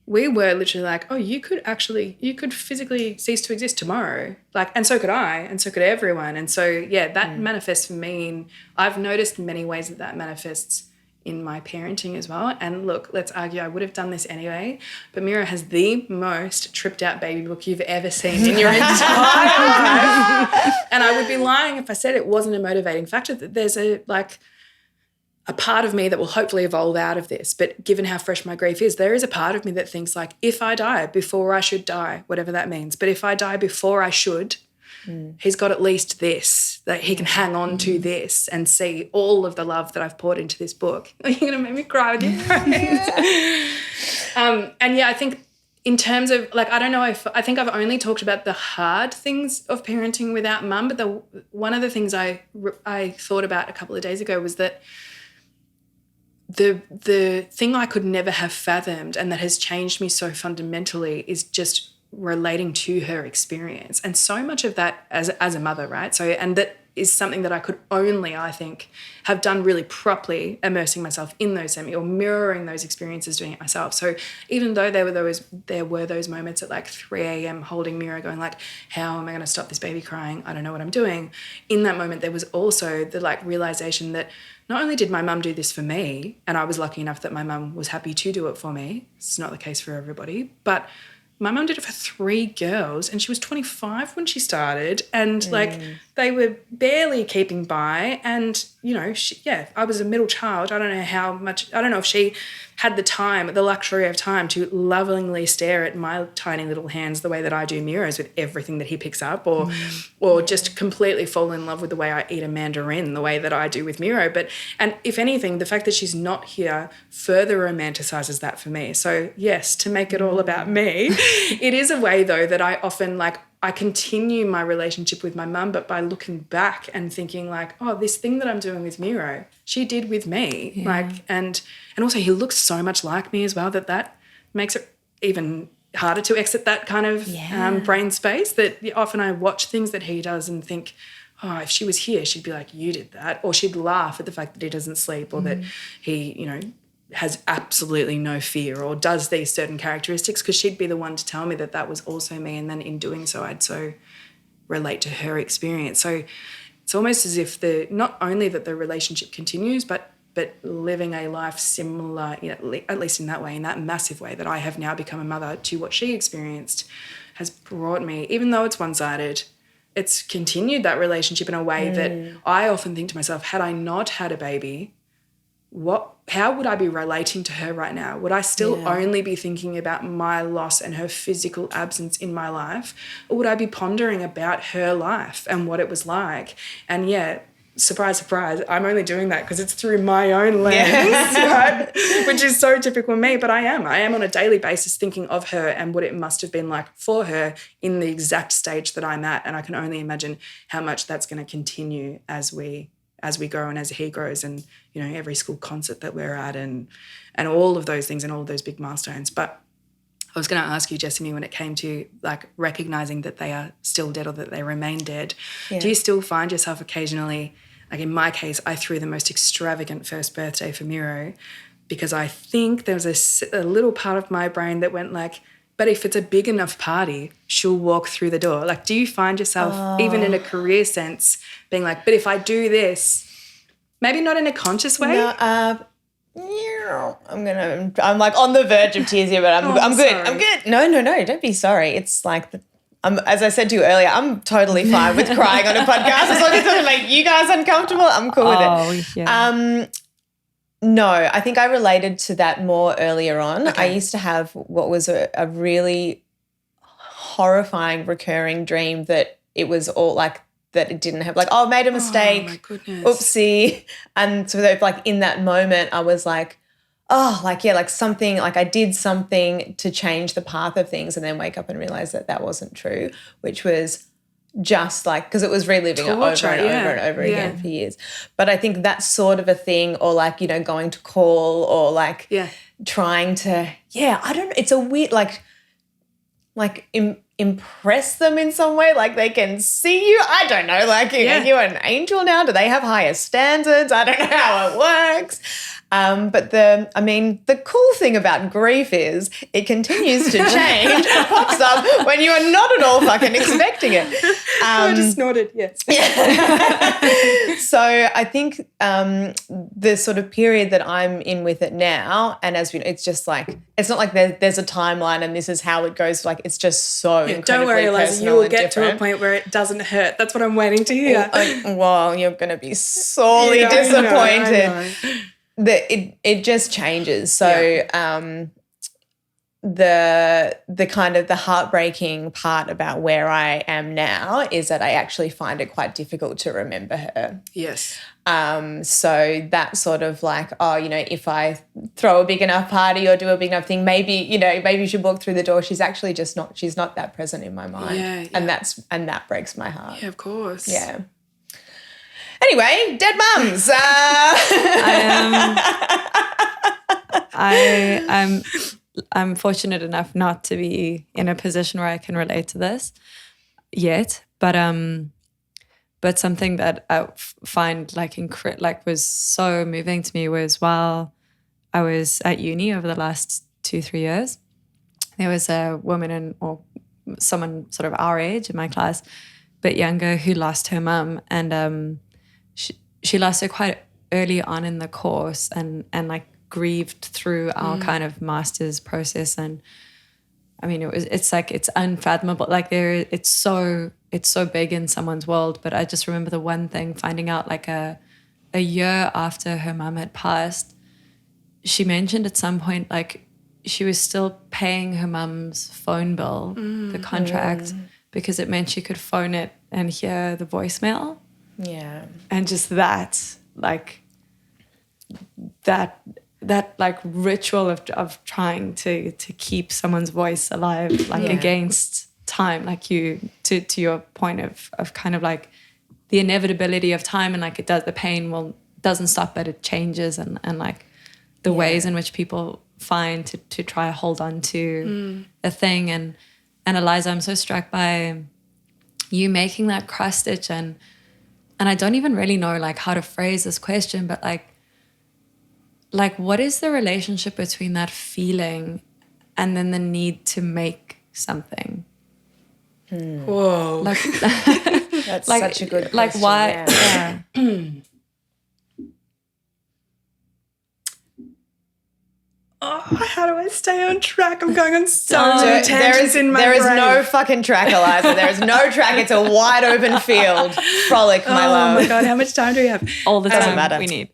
C: we were literally like, oh, you could physically cease to exist tomorrow. Like, and so could I, and so could everyone. And so, that manifests for me. And I've noticed many ways that manifests in my parenting as well. And look, let's argue, I would have done this anyway, but Mira has the most tripped out baby book you've ever seen in your entire life. And I would be lying if I said it wasn't a motivating factor, that there's a part of me that will hopefully evolve out of this. But given how fresh my grief is, there is a part of me that thinks, like, if I die before I should die, whatever that means, but if I die before I should, he's got at least this, that he can hang on to this and see all of the love that I've poured into this book. You're going to make me cry with your I think in terms of, like, I don't know if, I think I've only talked about the hard things of parenting without Mum, but one of the things I thought about a couple of days ago was that the thing I could never have fathomed and that has changed me so fundamentally is just relating to her experience. And so much of that as a mother, right? So, and that is something that I could only, I think, have done really properly, immersing myself in those or mirroring those experiences, doing it myself. So even though there were those moments at like 3 a.m. holding Mira going, like, how am I going to stop this baby crying? I don't know what I'm doing. In that moment, there was also the, like, realization that not only did my mum do this for me, and I was lucky enough that my mum was happy to do it for me. It's not the case for everybody, but my mum did it for 3 girls, and she was 25 when she started. And like, They were barely keeping by. And, you know, I was a middle child. I don't know if she had the luxury of time to lovingly stare at my tiny little hands the way that I do Miro's with everything that he picks up, or just completely fall in love with the way I eat a mandarin the way that I do with Miro. And if anything, the fact that she's not here further romanticizes that for me. So yes, to make it all about me, it is a way though that I often I continue my relationship with my mum, but by looking back and thinking like, oh, this thing that I'm doing with Miro, she did with me. Yeah. And also he looks so much like me as well that makes it even harder to exit that kind of brain space, that often I watch things that he does and think, oh, if she was here, she'd be like, you did that. Or she'd laugh at the fact that he doesn't sleep, or that he, you know, has absolutely no fear or does these certain characteristics, because she'd be the one to tell me that was also me. And then in doing so, I'd so relate to her experience. So it's almost as if not only that the relationship continues, but living a life similar, you know, at least in that way, in that massive way that I have now become a mother to what she experienced, has brought me, even though it's one-sided, it's continued that relationship in a way that I often think to myself, had I not had a baby, how would I be relating to her right now? Would I still only be thinking about my loss and her physical absence in my life? Or would I be pondering about her life and what it was like? And surprise, surprise, I'm only doing that because it's through my own lens, right? Which is so typical me, but I am on a daily basis thinking of her and what it must have been like for her in the exact stage that I'm at. And I can only imagine how much that's going to continue as we grow and as he grows, and, you know, every school concert that we're at and all of those things and all of those big milestones. But I was going to ask you, Jessamy, when it came to like recognising that they are still dead or that they remain dead, do you still find yourself occasionally, like in my case, I threw the most extravagant first birthday for Miro because I think there was a little part of my brain that went like, but if it's a big enough party, she'll walk through the door. Like, do you find yourself, even in a career sense, being like, but if I do this, maybe not in a conscious way?
D: No, I'm like on the verge of tears here, but I'm good.
C: Sorry.
D: I'm good. No, don't be sorry. It's like, as I said to you earlier, I'm totally fine with crying on a podcast. As long as it doesn't make you guys uncomfortable, I'm cool with it. Yeah. No, I think I related to that more earlier on. Okay. I used to have what was a really horrifying recurring dream that it was all like, that it didn't have, like, oh, I made a mistake.
C: Oh, my goodness.
D: Oopsie. And so like in that moment I was like, oh, like, yeah, like something, like I did something to change the path of things, and then wake up and realize that wasn't true, which was just like, because it was reliving
C: torture,
D: it over and over again for years. But I think that's sort of a thing, or like, you know, going to call, or like trying to, I don't know, it's a weird, like impress them in some way, like they can see you. I don't know, like are you an angel now? Do they have higher standards? I don't know how it works. But the cool thing about grief is it continues to change. It pops up when you are not at all fucking expecting it.
C: I just nodded, yes.
D: So I think the sort of period that I'm in with it now, and as we know, it's just like, it's not like there's a timeline and this is how it goes. Like, it's just so incredibly
C: don't worry, Eliza, you will get to a point where it doesn't hurt. That's what I'm waiting to hear.
D: Well, you're going to be sorely disappointed. I know. It just changes. So the kind of the heartbreaking part about where I am now is that I actually find it quite difficult to remember her.
C: Yes.
D: So that sort of like, oh, you know, if I throw a big enough party or do a big enough thing, maybe you should walk through the door. She's actually just not, she's not that present in my mind. Yeah. And that breaks my heart.
C: Yeah, of course.
D: Yeah. Anyway, dead mums.
B: I'm fortunate enough not to be in a position where I can relate to this yet, but something that I find like was so moving to me was while I was at uni over the last 2-3 years, there was a woman or someone sort of our age in my class, but younger, who lost her mum, and she lost her quite early on in the course, and like grieved through our kind of master's process. And I mean, it's like, it's unfathomable. Like it's so it's so big in someone's world. But I just remember the one thing, finding out like a year after her mum had passed, she mentioned at some point like she was still paying her mum's phone bill, the contract, because it meant she could phone it and hear the voicemail.
A: Yeah.
B: And just that like ritual of trying to keep someone's voice alive, like against time, like to your point of kind of like the inevitability of time, and like it does, the pain doesn't stop, but it changes, and like the ways in which people find to try to hold on to a thing. And Eliza, I'm so struck by you making that cross stitch, and I don't even really know like how to phrase this question, but like what is the relationship between that feeling and then the need to make something?
C: Whoa.
B: Like
A: That's
B: like,
A: such a good question.
B: like why? Yeah.
C: Oh, how do I stay on track? I'm going on so many tangents in my brain.
D: There is no fucking track, Eliza. There is no track. It's a wide open field. Frolic, my love.
C: Oh my God, how much time do we have?
B: All the
D: Doesn't
B: time
D: matter.
B: we need.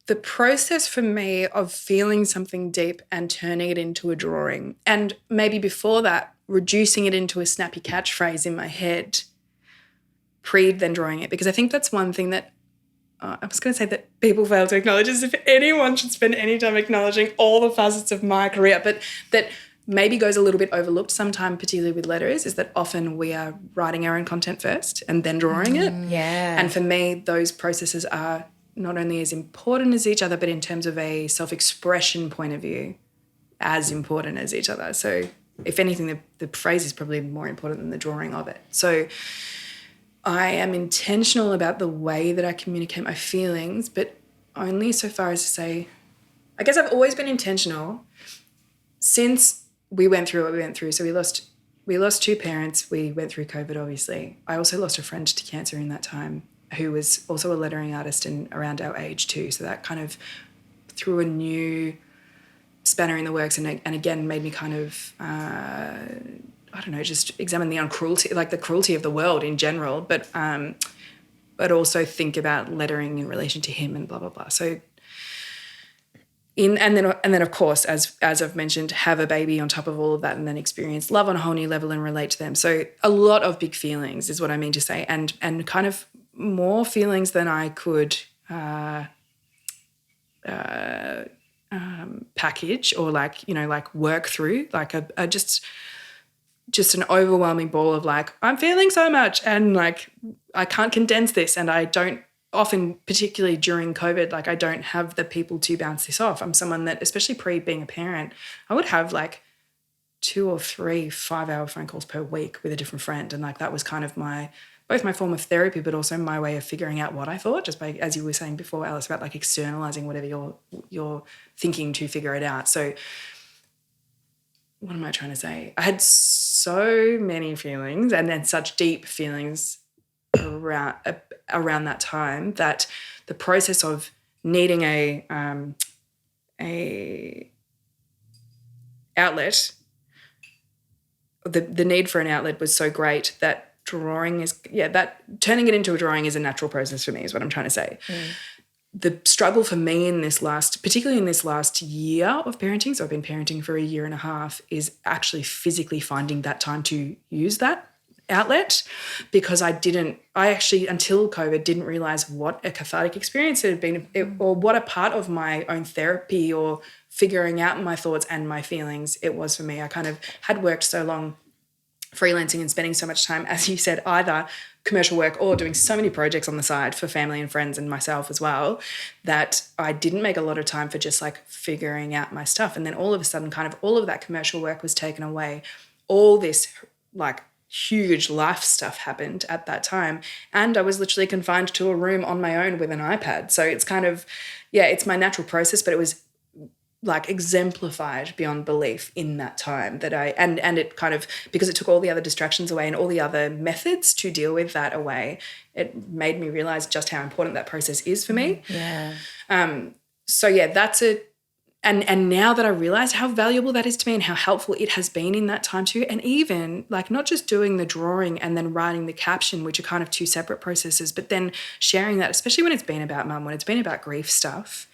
C: The process for me of feeling something deep and turning it into a drawing, and maybe before that, reducing it into a snappy catchphrase in my head, then drawing it, because I think that's one thing that I was going to say that people fail to acknowledge, is if anyone should spend any time acknowledging all the facets of my career, but that maybe goes a little bit overlooked sometimes, particularly with letters, is that often we are writing our own content first and then drawing it.
A: Yeah.
C: And for me, those processes are not only as important as each other, but in terms of a self-expression point of view, as important as each other. So if anything, the phrase is probably more important than the drawing of it. So I am intentional about the way that I communicate my feelings, but only so far as to say, I guess I've always been intentional since we went through what we went through. So we lost two parents. We went through COVID, obviously. I also lost a friend to cancer in that time, who was also a lettering artist and around our age too. So that kind of threw a new spanner in the works, and again made me kind of I don't know, just examine the cruelty, like the cruelty of the world in general, but also think about lettering in relation to him and blah blah blah. So and then of course, as I've mentioned, have a baby on top of all of that, and then experience love on a whole new level and relate to them. So a lot of big feelings is what I mean to say, and kind of more feelings than I could package or like work through, like a just an overwhelming ball of like, I'm feeling so much and like I can't condense this, and I don't often, particularly during COVID, like I don't have the people to bounce this off. I'm someone that, especially pre being a parent, I would have like 2 or 3 5-hour phone calls per week with a different friend, and like that was kind of both my form of therapy, but also my way of figuring out what I thought, just by, as you were saying before, Alice, about like externalizing whatever you're thinking to figure it out. So what am I trying to say? I had so many feelings, and then such deep feelings around that time, that the process of needing a outlet, the need for an outlet was so great that turning it into a drawing is a natural process for me, is what I'm trying to say. The struggle for me particularly in this last year of parenting, so I've been parenting for a year and a half, is actually physically finding that time to use that outlet, because I actually, until COVID, didn't realize what a cathartic experience it had been, or what a part of my own therapy or figuring out my thoughts and my feelings it was for me. I kind of had worked so long freelancing and spending so much time, as you said, either commercial work or doing so many projects on the side for family and friends and myself as well, that I didn't make a lot of time for just like figuring out my stuff. And then all of a sudden, kind of all of that commercial work was taken away. All this like huge life stuff happened at that time, and I was literally confined to a room on my own with an iPad. So it's kind of, it's my natural process, but it was like exemplified beyond belief in that time that and it kind of, because it took all the other distractions away and all the other methods to deal with that away, it made me realize just how important that process is for me.
A: Yeah.
C: So that's it. And now that I realize how valuable that is to me and how helpful it has been in that time too, and even like not just doing the drawing and then writing the caption, which are kind of two separate processes, but then sharing that, especially when it's been about mum, when it's been about grief stuff,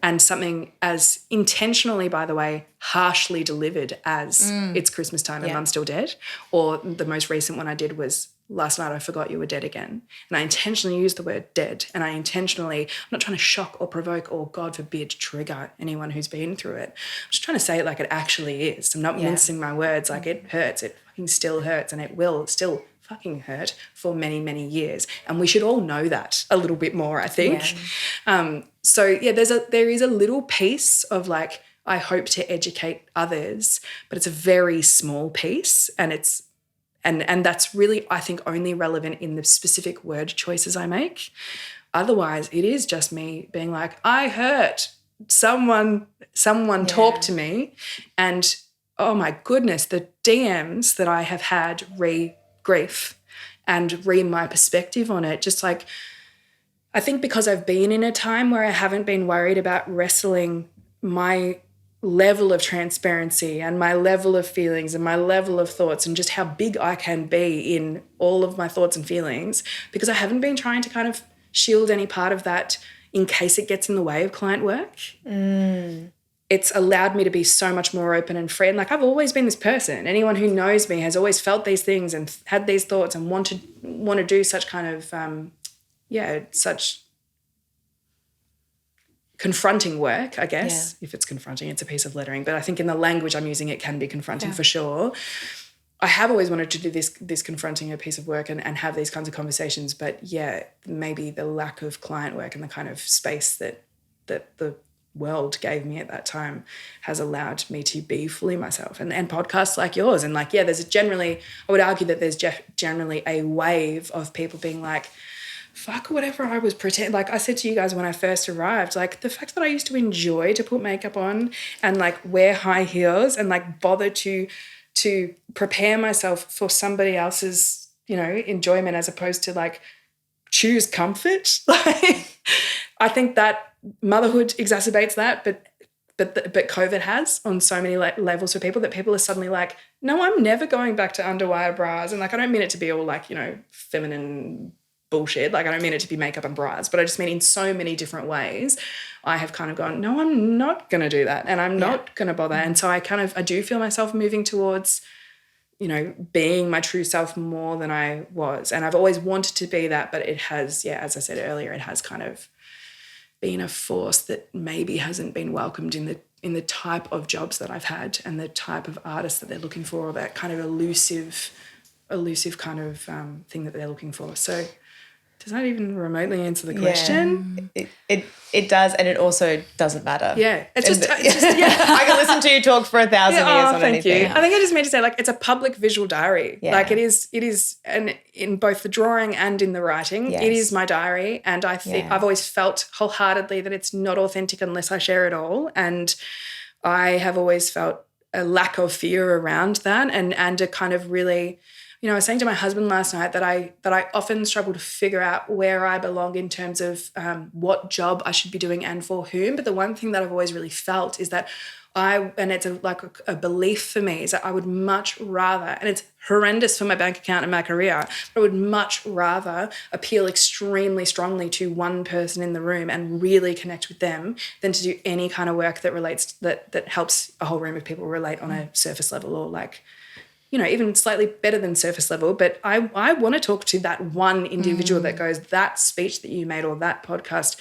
C: and something as intentionally, by the way, harshly delivered as it's Christmas time and mum's still dead. Or the most recent one I did was last night I forgot you were dead again. And I intentionally used the word dead. And I'm not trying to shock or provoke or, God forbid, trigger anyone who's been through it. I'm just trying to say it like it actually is. I'm not mincing my words. Like, it hurts. It fucking still hurts, and it will still fucking hurt for many, many years. And we should all know that a little bit more, I think. There is a little piece of like, I hope to educate others, but it's a very small piece, and it's and that's really, I think, only relevant in the specific word choices I make. Otherwise, it is just me being like, I hurt. Someone talk to me. And oh my goodness, the DMs that I have had grief and my perspective on it, just like, I think because I've been in a time where I haven't been worried about wrestling my level of transparency and my level of feelings and my level of thoughts and just how big I can be in all of my thoughts and feelings, because I haven't been trying to kind of shield any part of that in case it gets in the way of client work. It's allowed me to be so much more open and free. And like, I've always been this person. Anyone who knows me has always felt these things and had these thoughts and want to do such kind of such confronting work, I guess. If it's confronting, it's a piece of lettering. But I think in the language I'm using, it can be confronting for sure. I have always wanted to do this confronting a piece of work and have these kinds of conversations. But maybe the lack of client work and the kind of space that the world gave me at that time has allowed me to be fully myself. And podcasts like yours. And like, I would argue that there's generally a wave of people being like, fuck whatever I was pretending. Like I said to you guys when I first arrived, like the fact that I used to enjoy to put makeup on and like wear high heels and like bother to prepare myself for somebody else's, enjoyment as opposed to like choose comfort. Like I think that motherhood exacerbates that, but COVID has on so many levels for people that people are suddenly like, no, I'm never going back to underwire bras. And like, I don't mean it to be all like, feminine bullshit. Like I don't mean it to be makeup and bras, but I just mean in so many different ways, I have kind of gone, no, I'm not going to do that. And I'm not going to bother. And so I do feel myself moving towards, being my true self more than I was. And I've always wanted to be that, but it has, as I said earlier, it has kind of been a force that maybe hasn't been welcomed in the type of jobs that I've had and the type of artists that they're looking for, or that kind of elusive kind of thing that they're looking for. So does that even remotely answer the question?
D: It does, and it also doesn't matter.
C: Yeah. It's just
D: I can listen to you talk for 1,000 years on
C: thank
D: anything.
C: You. I think I just meant to say, like, it's a public visual diary.
D: Yeah.
C: Like it is, and in both the drawing and in the writing, it is my diary. And I think I've always felt wholeheartedly that it's not authentic unless I share it all. And I have always felt a lack of fear around that, and a kind of really, I was saying to my husband last night that I often struggle to figure out where I belong in terms of what job I should be doing and for whom. But the one thing that I've always really felt is that and it's a belief for me, is that I would much rather, and it's horrendous for my bank account and my career, but I would much rather appeal extremely strongly to one person in the room and really connect with them than to do any kind of work that helps a whole room of people relate on a surface level, or like, even slightly better than surface level. But I want to talk to that one individual that goes, that speech that you made, or that podcast,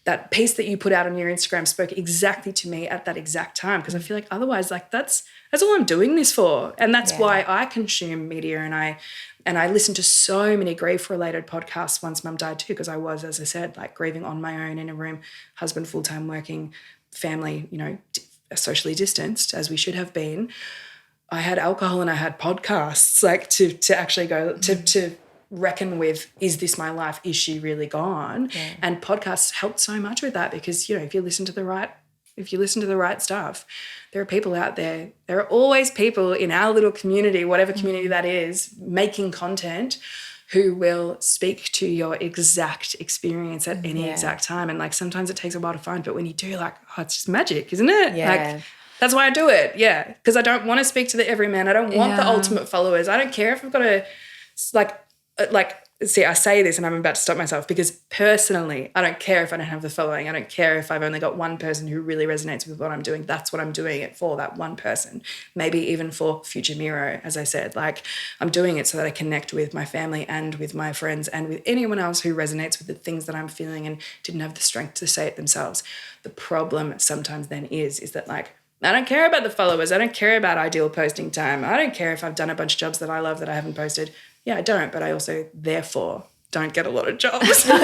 C: that piece that you put out on your Instagram spoke exactly to me at that exact time. Because I feel like otherwise, like that's all I'm doing this for. And that's why I consume media, and I listened to so many grief-related podcasts once Mum died too, because I was, as I said, like grieving on my own in a room, husband full-time working, family, socially distanced as we should have been. I had alcohol and I had podcasts, like to actually go to reckon with, is this my life? Is she really gone? Yeah. And podcasts helped so much with that, because if you listen to the right stuff, there are people out there. There are always people in our little community, whatever community that is, making content who will speak to your exact experience at any exact time. And like sometimes it takes a while to find, but when you do, like, oh, it's just magic, isn't it?
D: Yeah.
C: Like that's why I do it. Yeah. Because I don't want to speak to the everyman. I don't want the ultimate followers. I don't care if I've got to see, I say this and I'm about to stop myself because personally, I don't care if I don't have the following. I don't care if I've only got one person who really resonates with what I'm doing. That's what I'm doing it for, that one person. Maybe even for future Miro, as I said. Like, I'm doing it so that I connect with my family and with my friends and with anyone else who resonates with the things that I'm feeling and didn't have the strength to say it themselves. The problem sometimes then is that, like, I don't care about the followers. I don't care about ideal posting time. I don't care if I've done a bunch of jobs that I love that I haven't posted. Yeah, I don't, but I also, therefore, don't get a lot of jobs. You know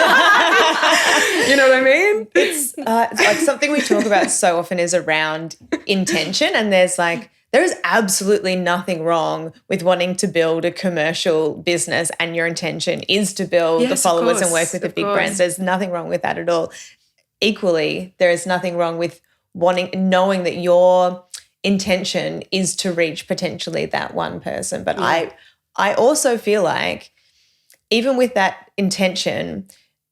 C: what I mean?
D: It's like something we talk about so often is around intention, and there is absolutely nothing wrong with wanting to build a commercial business and your intention is to build the followers and work with the big brands. There's nothing wrong with that at all. Equally, there is nothing wrong with knowing that your intention is to reach potentially that one person. But I also feel like even with that intention,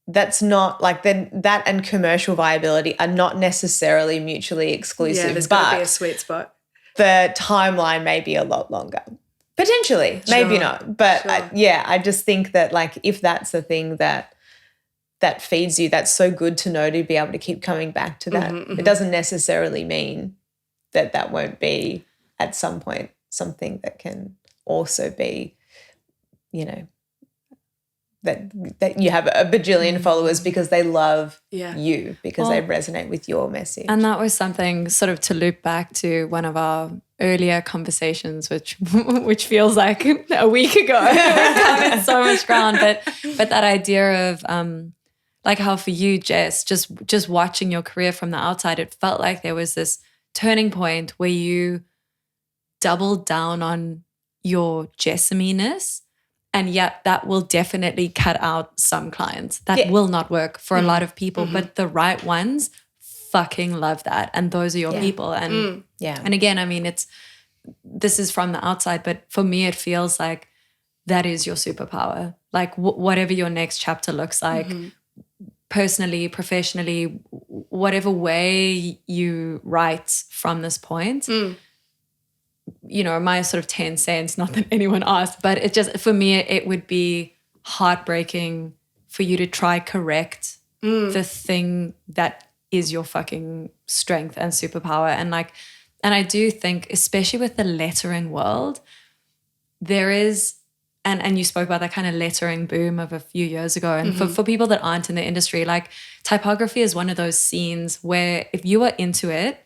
D: that's not like that and commercial viability are not necessarily mutually exclusive.
C: Yeah, there's got to be a sweet spot.
D: The timeline may be a lot longer. Potentially, maybe not. But I just think that, like, if that's the thing that feeds you, that's so good to know, to be able to keep coming back to that. It doesn't necessarily mean that won't be at some point something that can also be, you know, that you have a bajillion followers because they love you, because they resonate with your message.
B: And that was something, sort of, to loop back to one of our earlier conversations, which feels like a week ago. We've covered so much ground, but that idea of like how for you, Jess, just watching your career from the outside, it felt like there was this turning point where you doubled down on your Jessamy-ness. And yet that will definitely cut out some clients. That will not work for a lot of people, but the right ones fucking love that. And those are your people. And and again, I mean, this is from the outside, but for me, it feels like that is your superpower. Like whatever your next chapter looks like, personally, professionally, whatever way you write from this point, you know, my sort of 10 cents, not that anyone asked, but it just, for me, it would be heartbreaking for you to try correct the thing that is your fucking strength and superpower. And I do think, especially with the lettering world, there is, and you spoke about that kind of lettering boom of a few years ago. And for people that aren't in the industry, like, typography is one of those scenes where if you are into it,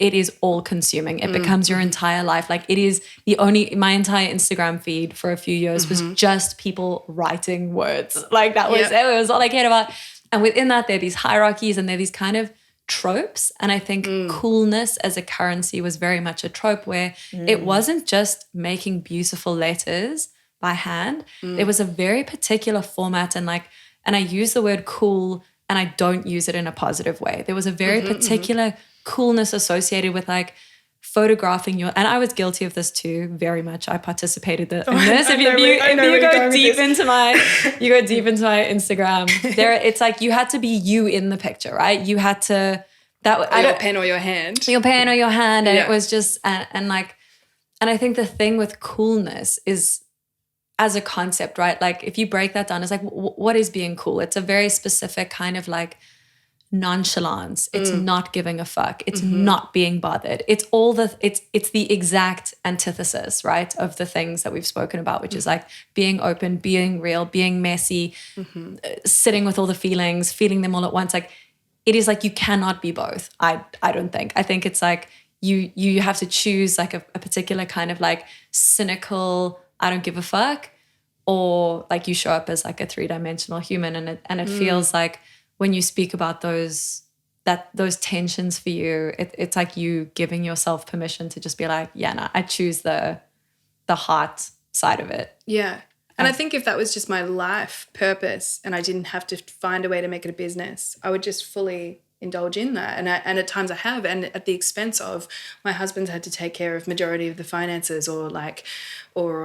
B: it is all consuming. It becomes your entire life. Like, it is my entire Instagram feed for a few years was just people writing words. Like, that was it was all I cared about. And within that, there are these hierarchies and there are these kind of tropes. And I think coolness as a currency was very much a trope where it wasn't just making beautiful letters by hand. There was a very particular format, and I use the word cool and I don't use it in a positive way. There was a very particular coolness associated with, like, photographing and I was guilty of this too, very much. I participated in this. If you go deep into my Instagram, it's like you had to be you in the picture, right? You had to
C: your pen or your hand.
B: Your pen or your hand, and it was just and I think the thing with coolness is, as a concept, right? Like, if you break that down, it's like, what is being cool? It's a very specific kind of, like, nonchalance. It's not giving a fuck. It's not being bothered. It's it's the exact antithesis, right, of the things that we've spoken about, which is like being open, being real, being messy, sitting with all the feelings, feeling them all at once. Like, it is like you cannot be both. I don't think. I think it's like you have to choose, like, a particular kind of, like, cynical, I don't give a fuck, or, like, you show up as, like, a 3-dimensional human, and it feels like when you speak about those tensions for you, it's like you giving yourself permission to just be like, yeah, no, I choose the heart side of it.
C: Yeah. And I think if that was just my life purpose and I didn't have to find a way to make it a business, I would just fully indulge in that. And at times I have, and at the expense of my husband's had to take care of majority of the finances, or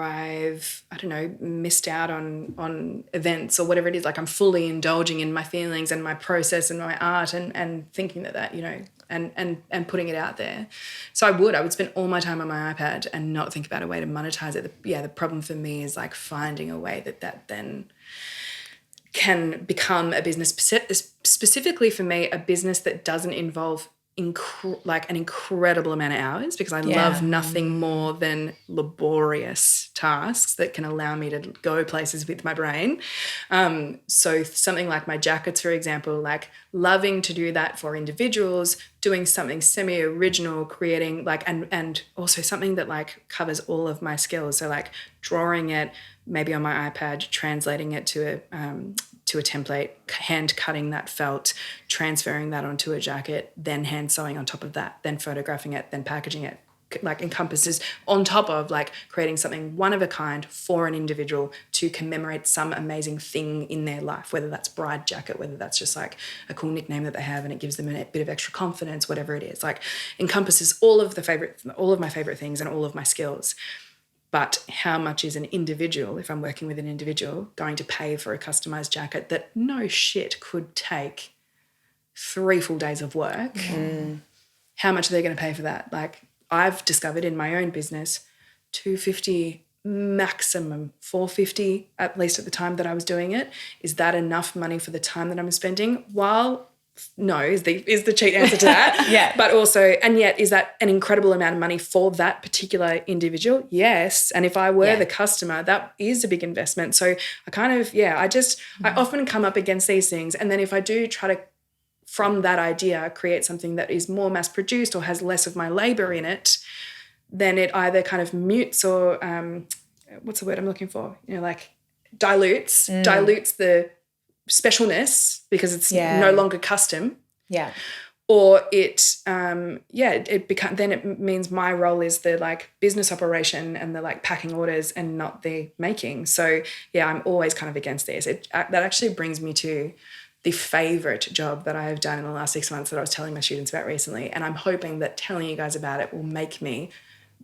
C: I've, I don't know, missed out on events or whatever it is. Like I'm fully indulging in my feelings and my process and my art and thinking that, you know, and putting it out there. So I would spend all my time on my iPad and not think about a way to monetize it. The problem for me is like finding a way that then can become a business, specifically for me, a business that doesn't involve like an incredible amount of hours, because I love nothing more than laborious tasks that can allow me to go places with my brain. So something like my jackets, for example, like loving to do that for individuals, doing something semi-original, creating like, and also something that like covers all of my skills. So like drawing it maybe on my iPad, translating it to a template, hand cutting that felt, transferring that onto a jacket, then hand sewing on top of that, then photographing it, then packaging it, like encompasses on top of like creating something one of a kind for an individual to commemorate some amazing thing in their life, whether that's bride jacket, whether that's just like a cool nickname that they have and it gives them a bit of extra confidence, whatever it is, like encompasses all of my favorite things and all of my skills. But how much is an individual, if I'm working with an individual, going to pay for a customized jacket that no shit could take 3 full days of work? How much are they going to pay for that? Like I've discovered in my own business, $250 maximum, $450, at least at the time that I was doing it. Is that enough money for the time that I'm spending? No, is the cheat answer to that.
D: Yeah.
C: But also, and yet, is that an incredible amount of money for that particular individual? Yes. And if I were the customer, that is a big investment. So I kind of, I often come up against these things. And then if I do try to, from that idea, create something that is more mass produced or has less of my labor in it, then it either kind of mutes or, what's the word I'm looking for? You know, like dilutes the specialness because it's no longer custom.
D: Yeah.
C: Or it means my role is the like business operation and the like packing orders and not the making. So I'm always kind of against this. That actually brings me to the favorite job that I have done in the last 6 months that I was telling my students about recently. And I'm hoping that telling you guys about it will make me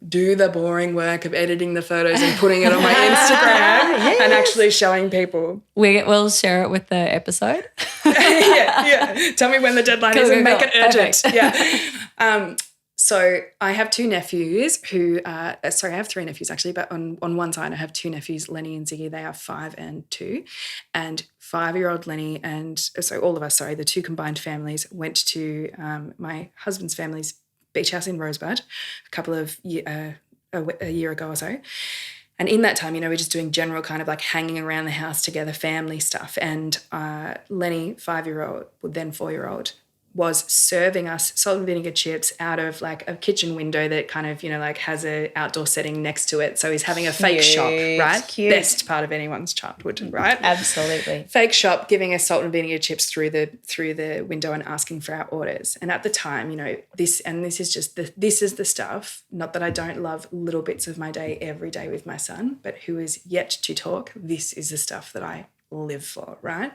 C: do the boring work of editing the photos and putting it on my Instagram and actually showing people.
B: We'll share it with the episode.
C: Tell me when the deadline is and make it urgent. Yeah. So I have 2 nephews who I have 3 nephews actually, but on one side I have 2 nephews, Lenny and Ziggy. They are 5 and 2. And 5-year-old Lenny the 2 combined families went to my husband's family's beach house in Rosebud a year ago or so. And in that time, we're just doing general kind of like hanging around the house together, family stuff. And Lenny, 5-year-old, then 4-year-old, was serving us salt and vinegar chips out of like a kitchen window that kind of, like has a outdoor setting next to it. So he's having a fake shop, right?
D: Cute.
C: Best part of anyone's childhood, right?
D: Absolutely.
C: Fake shop, giving us salt and vinegar chips through the window and asking for our orders. And at the time, this is the stuff, not that I don't love little bits of my day every day with my son, but who is yet to talk, this is the stuff that I live for, right?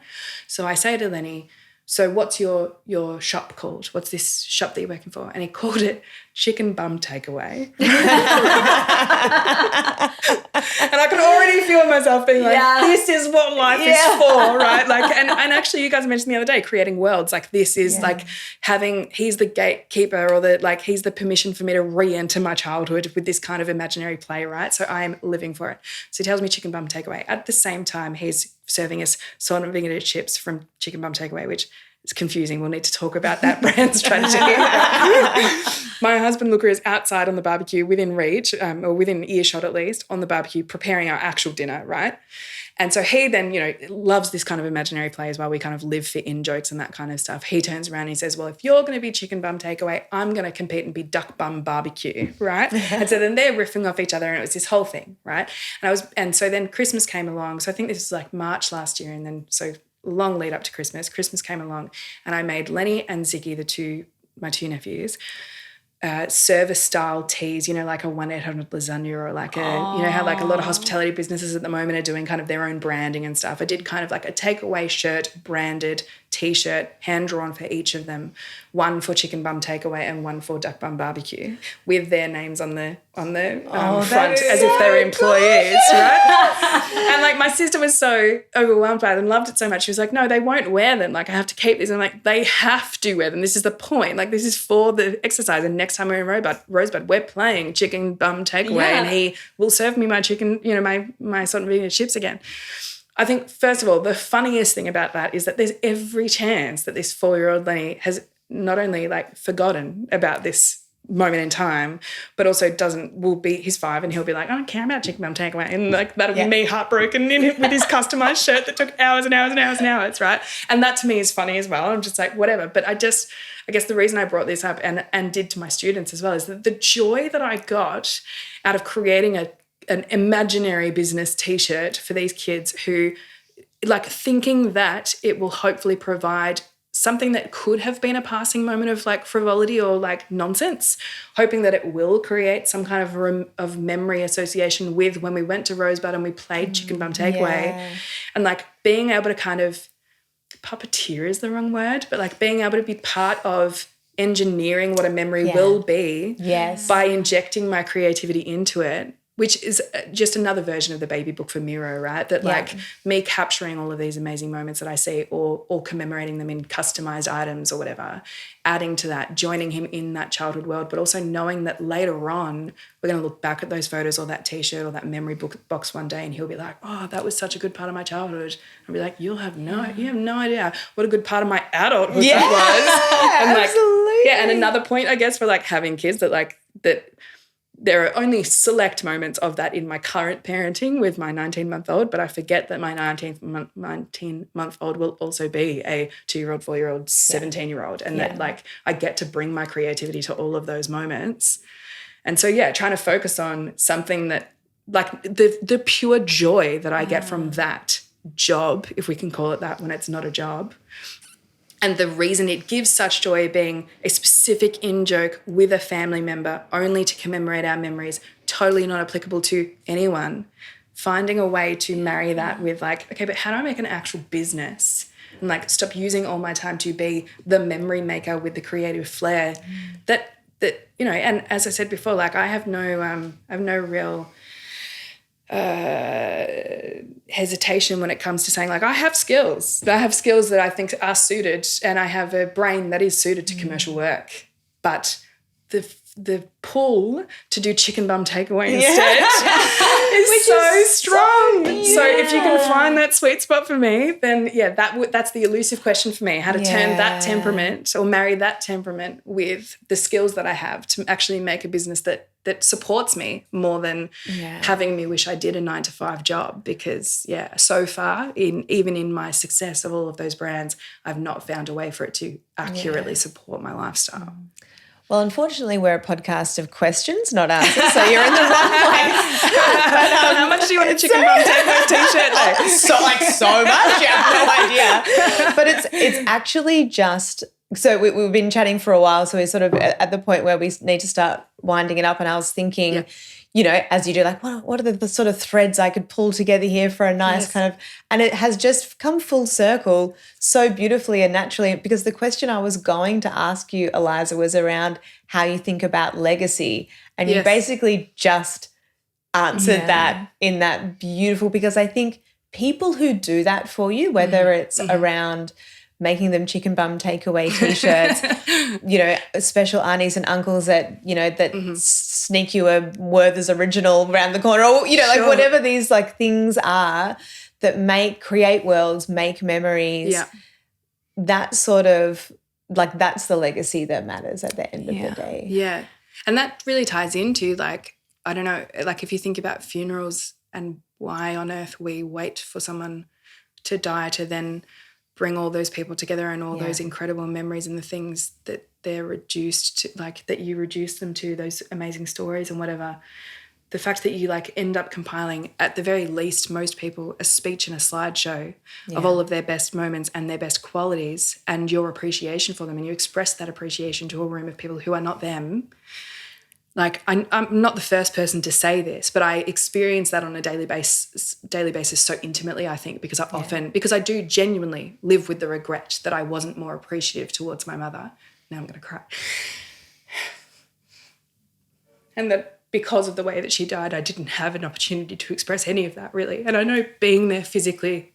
C: So I say to Lenny, so what's your shop called? What's this shop that you're working for? And he called it Chicken Bum Takeaway. And I can already feel myself being like, this is what life is for, right? Like, and actually you guys mentioned the other day, creating worlds. Like this is like he's the gatekeeper or he's the permission for me to re-enter my childhood with this kind of imaginary play, right? So I'm living for it. So he tells me Chicken Bum Takeaway. At the same time, he's serving us salt and vinegar chips from Chicken Bum Takeaway, which is confusing. We'll need to talk about that brand strategy. My husband Luca is outside on the barbecue within reach, or within earshot at least, on the barbecue preparing our actual dinner, right? And so he then, loves this kind of imaginary play as well. We kind of live for in-jokes and that kind of stuff. He turns around and he says, well, if you're going to be Chicken Bum Takeaway, I'm going to compete and be Duck Bum Barbecue, right? And so then they're riffing off each other and it was this whole thing, right? And so then Christmas came along. So I think this was like March last year, and then so long lead up to Christmas. Christmas came along and I made Lenny and Ziggy, my 2 nephews, service-style teas, like a 1-800 lasagna or like how like a lot of hospitality businesses at the moment are doing kind of their own branding and stuff. I did kind of like a takeaway shirt branded T-shirt, hand-drawn for each of them, one for chicken bum takeaway and one for duck bum barbecue, with their names on the front as if they were employees, right? And like my sister was so overwhelmed by them, loved it so much. She was like, no, they won't wear them. Like I have to keep these. And I'm like, they have to wear them. This is the point. Like this is for the exercise. And next time we're in Rosebud, we're playing chicken bum takeaway and he will serve me my chicken, my salt and vinegar chips again. I think, first of all, the funniest thing about that is that there's every chance that this 4-year-old Lenny has not only like forgotten about this moment in time, but also he's 5 and he'll be like, I don't care about chicken bum takeaway. And like that'll be me heartbroken with his customized shirt that took hours and hours and hours and hours, right? And that to me is funny as well. I'm just like, whatever. But I guess the reason I brought this up and did to my students as well is that the joy that I got out of creating an imaginary business T-shirt for these kids who like thinking that it will hopefully provide something that could have been a passing moment of like frivolity or like nonsense, hoping that it will create some kind of memory association with when we went to Rosebud and we played chicken bum takeaway, and like being able to kind of puppeteer is the wrong word, but like being able to be part of engineering what a memory will be by injecting my creativity into it, which is just another version of the baby book for Miro, right? That like me capturing all of these amazing moments that I see or commemorating them in customized items or whatever, adding to that, joining him in that childhood world, but also knowing that later on we're going to look back at those photos or that T-shirt or that memory box one day and he'll be like, oh, that was such a good part of my childhood. I'll be like, you have no idea what a good part of my adulthood that was. And like, absolutely. And another point, I guess, for like having kids that there are only select moments of that in my current parenting with my 19-month-old, but I forget that my 19-month-old will also be a 2-year-old, 4-year-old, 17-year-old, and that like I get to bring my creativity to all of those moments. And so, trying to focus on something that like the pure joy that I get from that job, if we can call it that when it's not a job. And the reason it gives such joy being a specific in-joke with a family member only to commemorate our memories, totally not applicable to anyone. Finding a way to marry that with like, okay, but how do I make an actual business? And like stop using all my time to be the memory maker with the creative flair that and as I said before, like I have no real hesitation when it comes to saying like I have skills that I think are suited and I have a brain that is suited to commercial work, but the pull to do chicken bum takeaway instead is so strong. So if you can find that sweet spot for me, then that's the elusive question for me, how to turn that temperament or marry that temperament with the skills that I have to actually make a business that supports me more than having me wish I did a 9-to-5 job, because so far even in my success of all of those brands, I've not found a way for it to accurately support my lifestyle.
D: Well, unfortunately, we're a podcast of questions, not answers, so you're in the wrong place. But,
C: how much do you want a chicken bum takeaway T-shirt?
D: So much, you have no idea. But it's actually just so we've been chatting for a while, so we're sort of at the point where we need to start winding it up. And I was thinking, as you do, like, what are the sort of threads I could pull together here for a nice kind of, and it has just come full circle so beautifully and naturally, because the question I was going to ask you, Eliza, was around how you think about legacy. And you basically just answered that in that beautiful, because I think people who do that for you, whether it's around making them chicken bum takeaway T-shirts, special aunties and uncles that, that sneak you a Werther's original around the corner, or, like whatever these like things are that create worlds, make memories. Yeah. That sort of like, that's the legacy that matters at the end of the day.
C: Yeah. And that really ties into like, I don't know, like if you think about funerals and why on earth we wait for someone to die to then bring all those people together and all those incredible memories and the things that they're reduced to, like that you reduce them to, those amazing stories and whatever. The fact that you like end up compiling, at the very least, most people, a speech and a slideshow of all of their best moments and their best qualities and your appreciation for them, and you express that appreciation to a room of people who are not them. like I'm not the first person to say this, but I experience that on a daily basis so intimately, I think, because I do genuinely live with the regret that I wasn't more appreciative towards my mother. Now I'm going to cry. And that because of the way that she died, I didn't have an opportunity to express any of that, really. And I know being there physically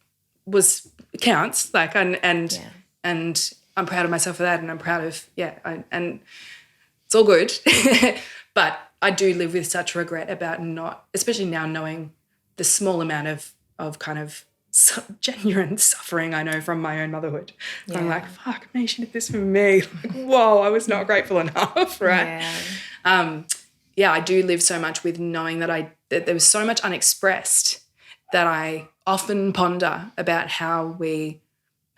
C: counts, like, and I'm proud of myself for that, and I'm proud of, and it's all good. But I do live with such regret about not, especially now knowing the small amount of kind of genuine suffering I know from my own motherhood. Yeah. I'm like, fuck me, she did this for me. Like, whoa, I was not grateful enough, right? Yeah. I do live so much with knowing that there was so much unexpressed that I often ponder about how we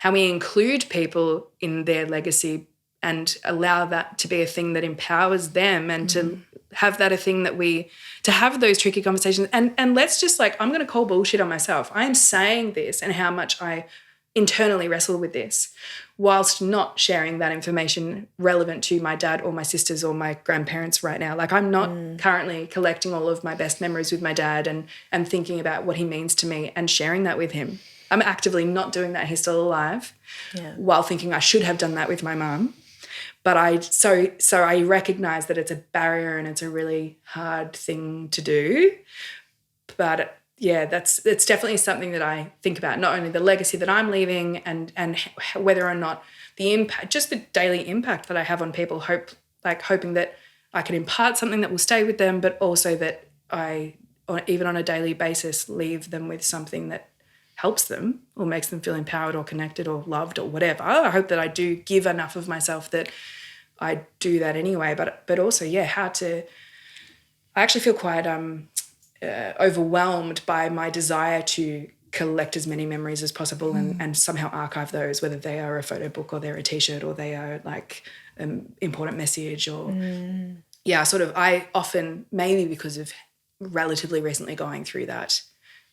C: include people in their legacy and allow that to be a thing that empowers them, and to have that a thing that to have those tricky conversations. And let's just, like, I'm going to call bullshit on myself. I am saying this and how much I internally wrestle with this, whilst not sharing that information relevant to my dad or my sisters or my grandparents right now. Like, I'm not currently collecting all of my best memories with my dad and thinking about what he means to me and sharing that with him. I'm actively not doing that. He's still alive, while thinking I should have done that with my mum. But I recognise that it's a barrier and it's a really hard thing to do. But it's definitely something that I think about, not only the legacy that I'm leaving and whether or not the impact, just the daily impact that I have on people, hoping that I can impart something that will stay with them, but also that I, even on a daily basis, leave them with something that helps them or makes them feel empowered or connected or loved or whatever. I hope that I do give enough of myself that I do that anyway, but also, I actually feel quite overwhelmed by my desire to collect as many memories as possible and somehow archive those, whether they are a photo book or they're a T-shirt or they are like an important message or, I often, maybe because of relatively recently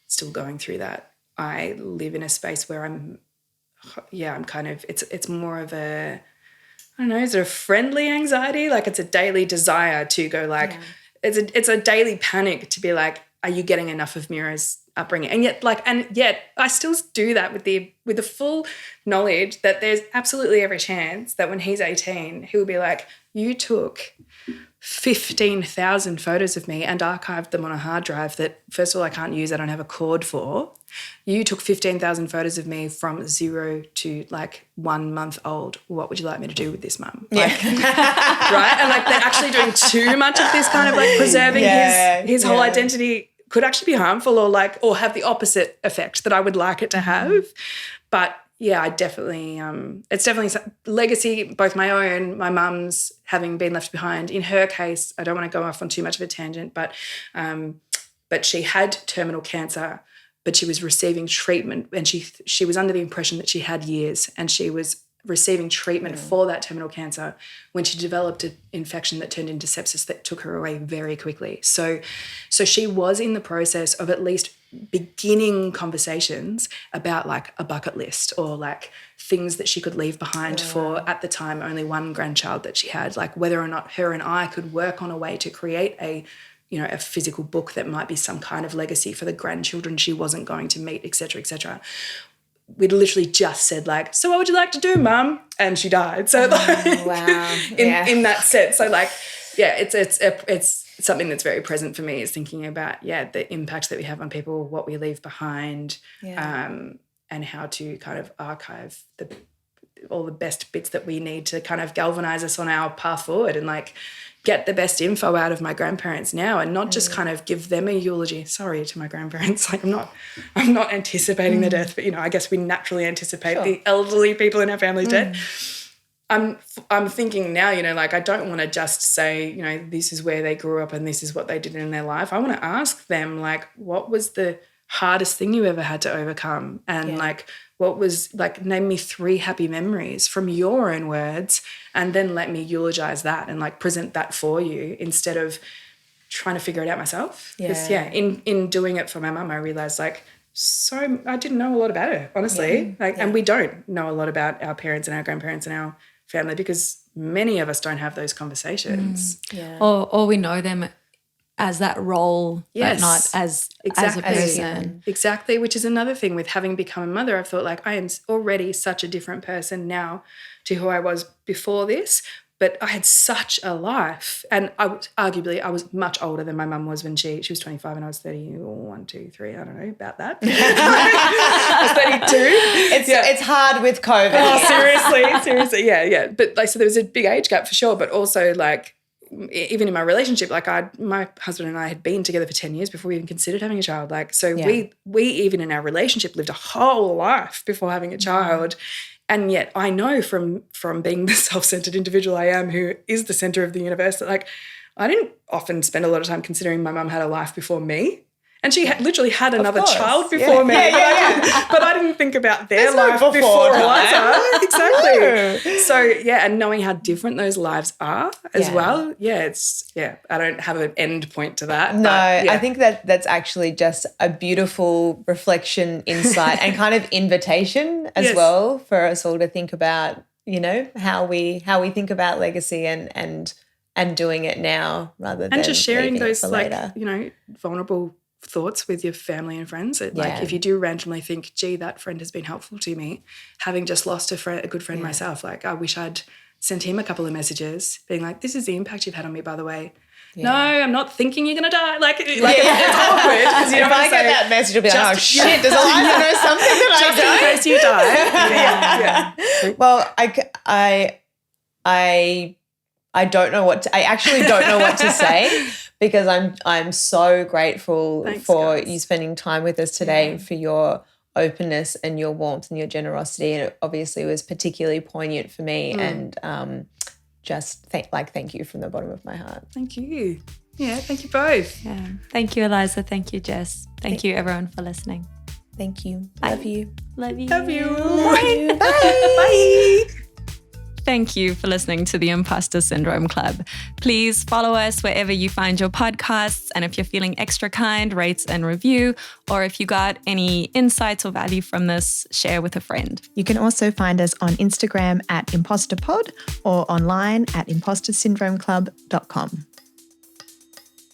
C: still going through that, I live in a space where I'm kind of, it's more of a, I don't know, is it a friendly anxiety? Like, it's a daily desire to go like, it's a daily panic to be like, are you getting enough of Mira's upbringing? And yet I still do that with the full knowledge that there's absolutely every chance that when he's 18, he will be like, you took 15,000 photos of me and archived them on a hard drive that, first of all, I can't use, I don't have a cord for. You took 15,000 photos of me from 0 to like 1 month old. What would you like me to do with this, Mum? Like, right? And like, they're actually doing too much of this kind of like preserving his whole identity could actually be harmful or have the opposite effect that I would like it to have. But I definitely, it's definitely legacy, both my own, my mum's, having been left behind. In her case, I don't want to go off on too much of a tangent, but she had terminal cancer, but she was receiving treatment, and she was under the impression that she had years, and she was receiving treatment for that terminal cancer when she developed an infection that turned into sepsis that took her away very quickly. So she was in the process of at least beginning conversations about like a bucket list or like things that she could leave behind for, at the time, only one grandchild that she had, like whether or not her and I could work on a way to create a physical book that might be some kind of legacy for the grandchildren she wasn't going to meet, et cetera, et cetera. We'd literally just said like, so what would you like to do, Mum? And she died. So in that sense. So like, it's something that's very present for me, is thinking about, the impact that we have on people, what we leave behind, and how to kind of archive all the best bits that we need to kind of galvanize us on our path forward, and like get the best info out of my grandparents now, and not just kind of give them a eulogy. Sorry to my grandparents. Like, I'm not anticipating their death, but I guess we naturally anticipate the elderly people in our family's death. I'm thinking now, like, I don't want to just say, this is where they grew up and this is what they did in their life. I want to ask them, like, what was the hardest thing you ever had to overcome? And like, what was, like, name me 3 happy memories from your own words, and then let me eulogize that and like present that for you instead of trying to figure it out myself. Because in doing it for my mum, I realized like, so I didn't know a lot about her, honestly. And we don't know a lot about our parents and our grandparents and our family, because many of us don't have those conversations.
A: Yeah.
B: Or we know them as that role,
C: Yes.
B: but not as a
C: Exactly.
B: person.
C: Exactly, which is another thing with having become a mother. I've thought like I am already such a different person now to who I was before this, but I had such a life. And I was much older than my mum was when she was 25 and I was 31, 2, 3, I don't know, about that. I was 32.
D: It's hard with COVID.
C: Oh, seriously. Yeah. But like, so there was a big age gap for sure, but also like, even in my relationship, like my husband and I had been together for 10 years before we even considered having a child. Like, so we even in our relationship lived a whole life before having a child. And yet I know from being the self-centered individual I am, who is the center of the universe, that like I didn't often spend a lot of time considering my mum had a life before me. And she literally had another child before me. But I didn't think about their life before Eliza. Exactly. So, and knowing how different those lives are as well. I don't have an end point to that.
D: No, I think that's actually just a beautiful reflection, insight, and kind of invitation as well for us all to think about, you know, how we think about legacy and doing it now rather than
C: and just sharing those like,
D: later.
C: you know, vulnerable thoughts with your family and friends. Like if you do randomly think, gee, that friend has been helpful to me, having just lost a good friend myself, like I wish I'd sent him a couple of messages being like, this is the impact you've had on me, by the way. No, I'm not thinking you're going to die. Like it's awkward. Because
D: if I get that message, I'll be like, oh shit, does Eliza know something that I don't?
C: Just in case you die.
D: Well, I don't know I actually don't know what to say, because I'm so grateful for you spending time with us today, for your openness and your warmth and your generosity. And it obviously was particularly poignant for me. And just thank you from the bottom of my heart.
C: Thank you. Yeah, thank you both.
B: Yeah. Thank you, Eliza. Thank you, Jess. Thank you, everyone, for listening.
A: Thank you.
B: Bye.
A: Love you.
B: Love you.
C: Love you.
A: Bye.
C: Bye.
B: Thank you for listening to the Imposter Syndrome Club. Please follow us wherever you find your podcasts. And if you're feeling extra kind, rate and review. Or if you got any insights or value from this, share with a friend.
A: You can also find us on Instagram @ImposterPod or online at impostersyndromeclub.com.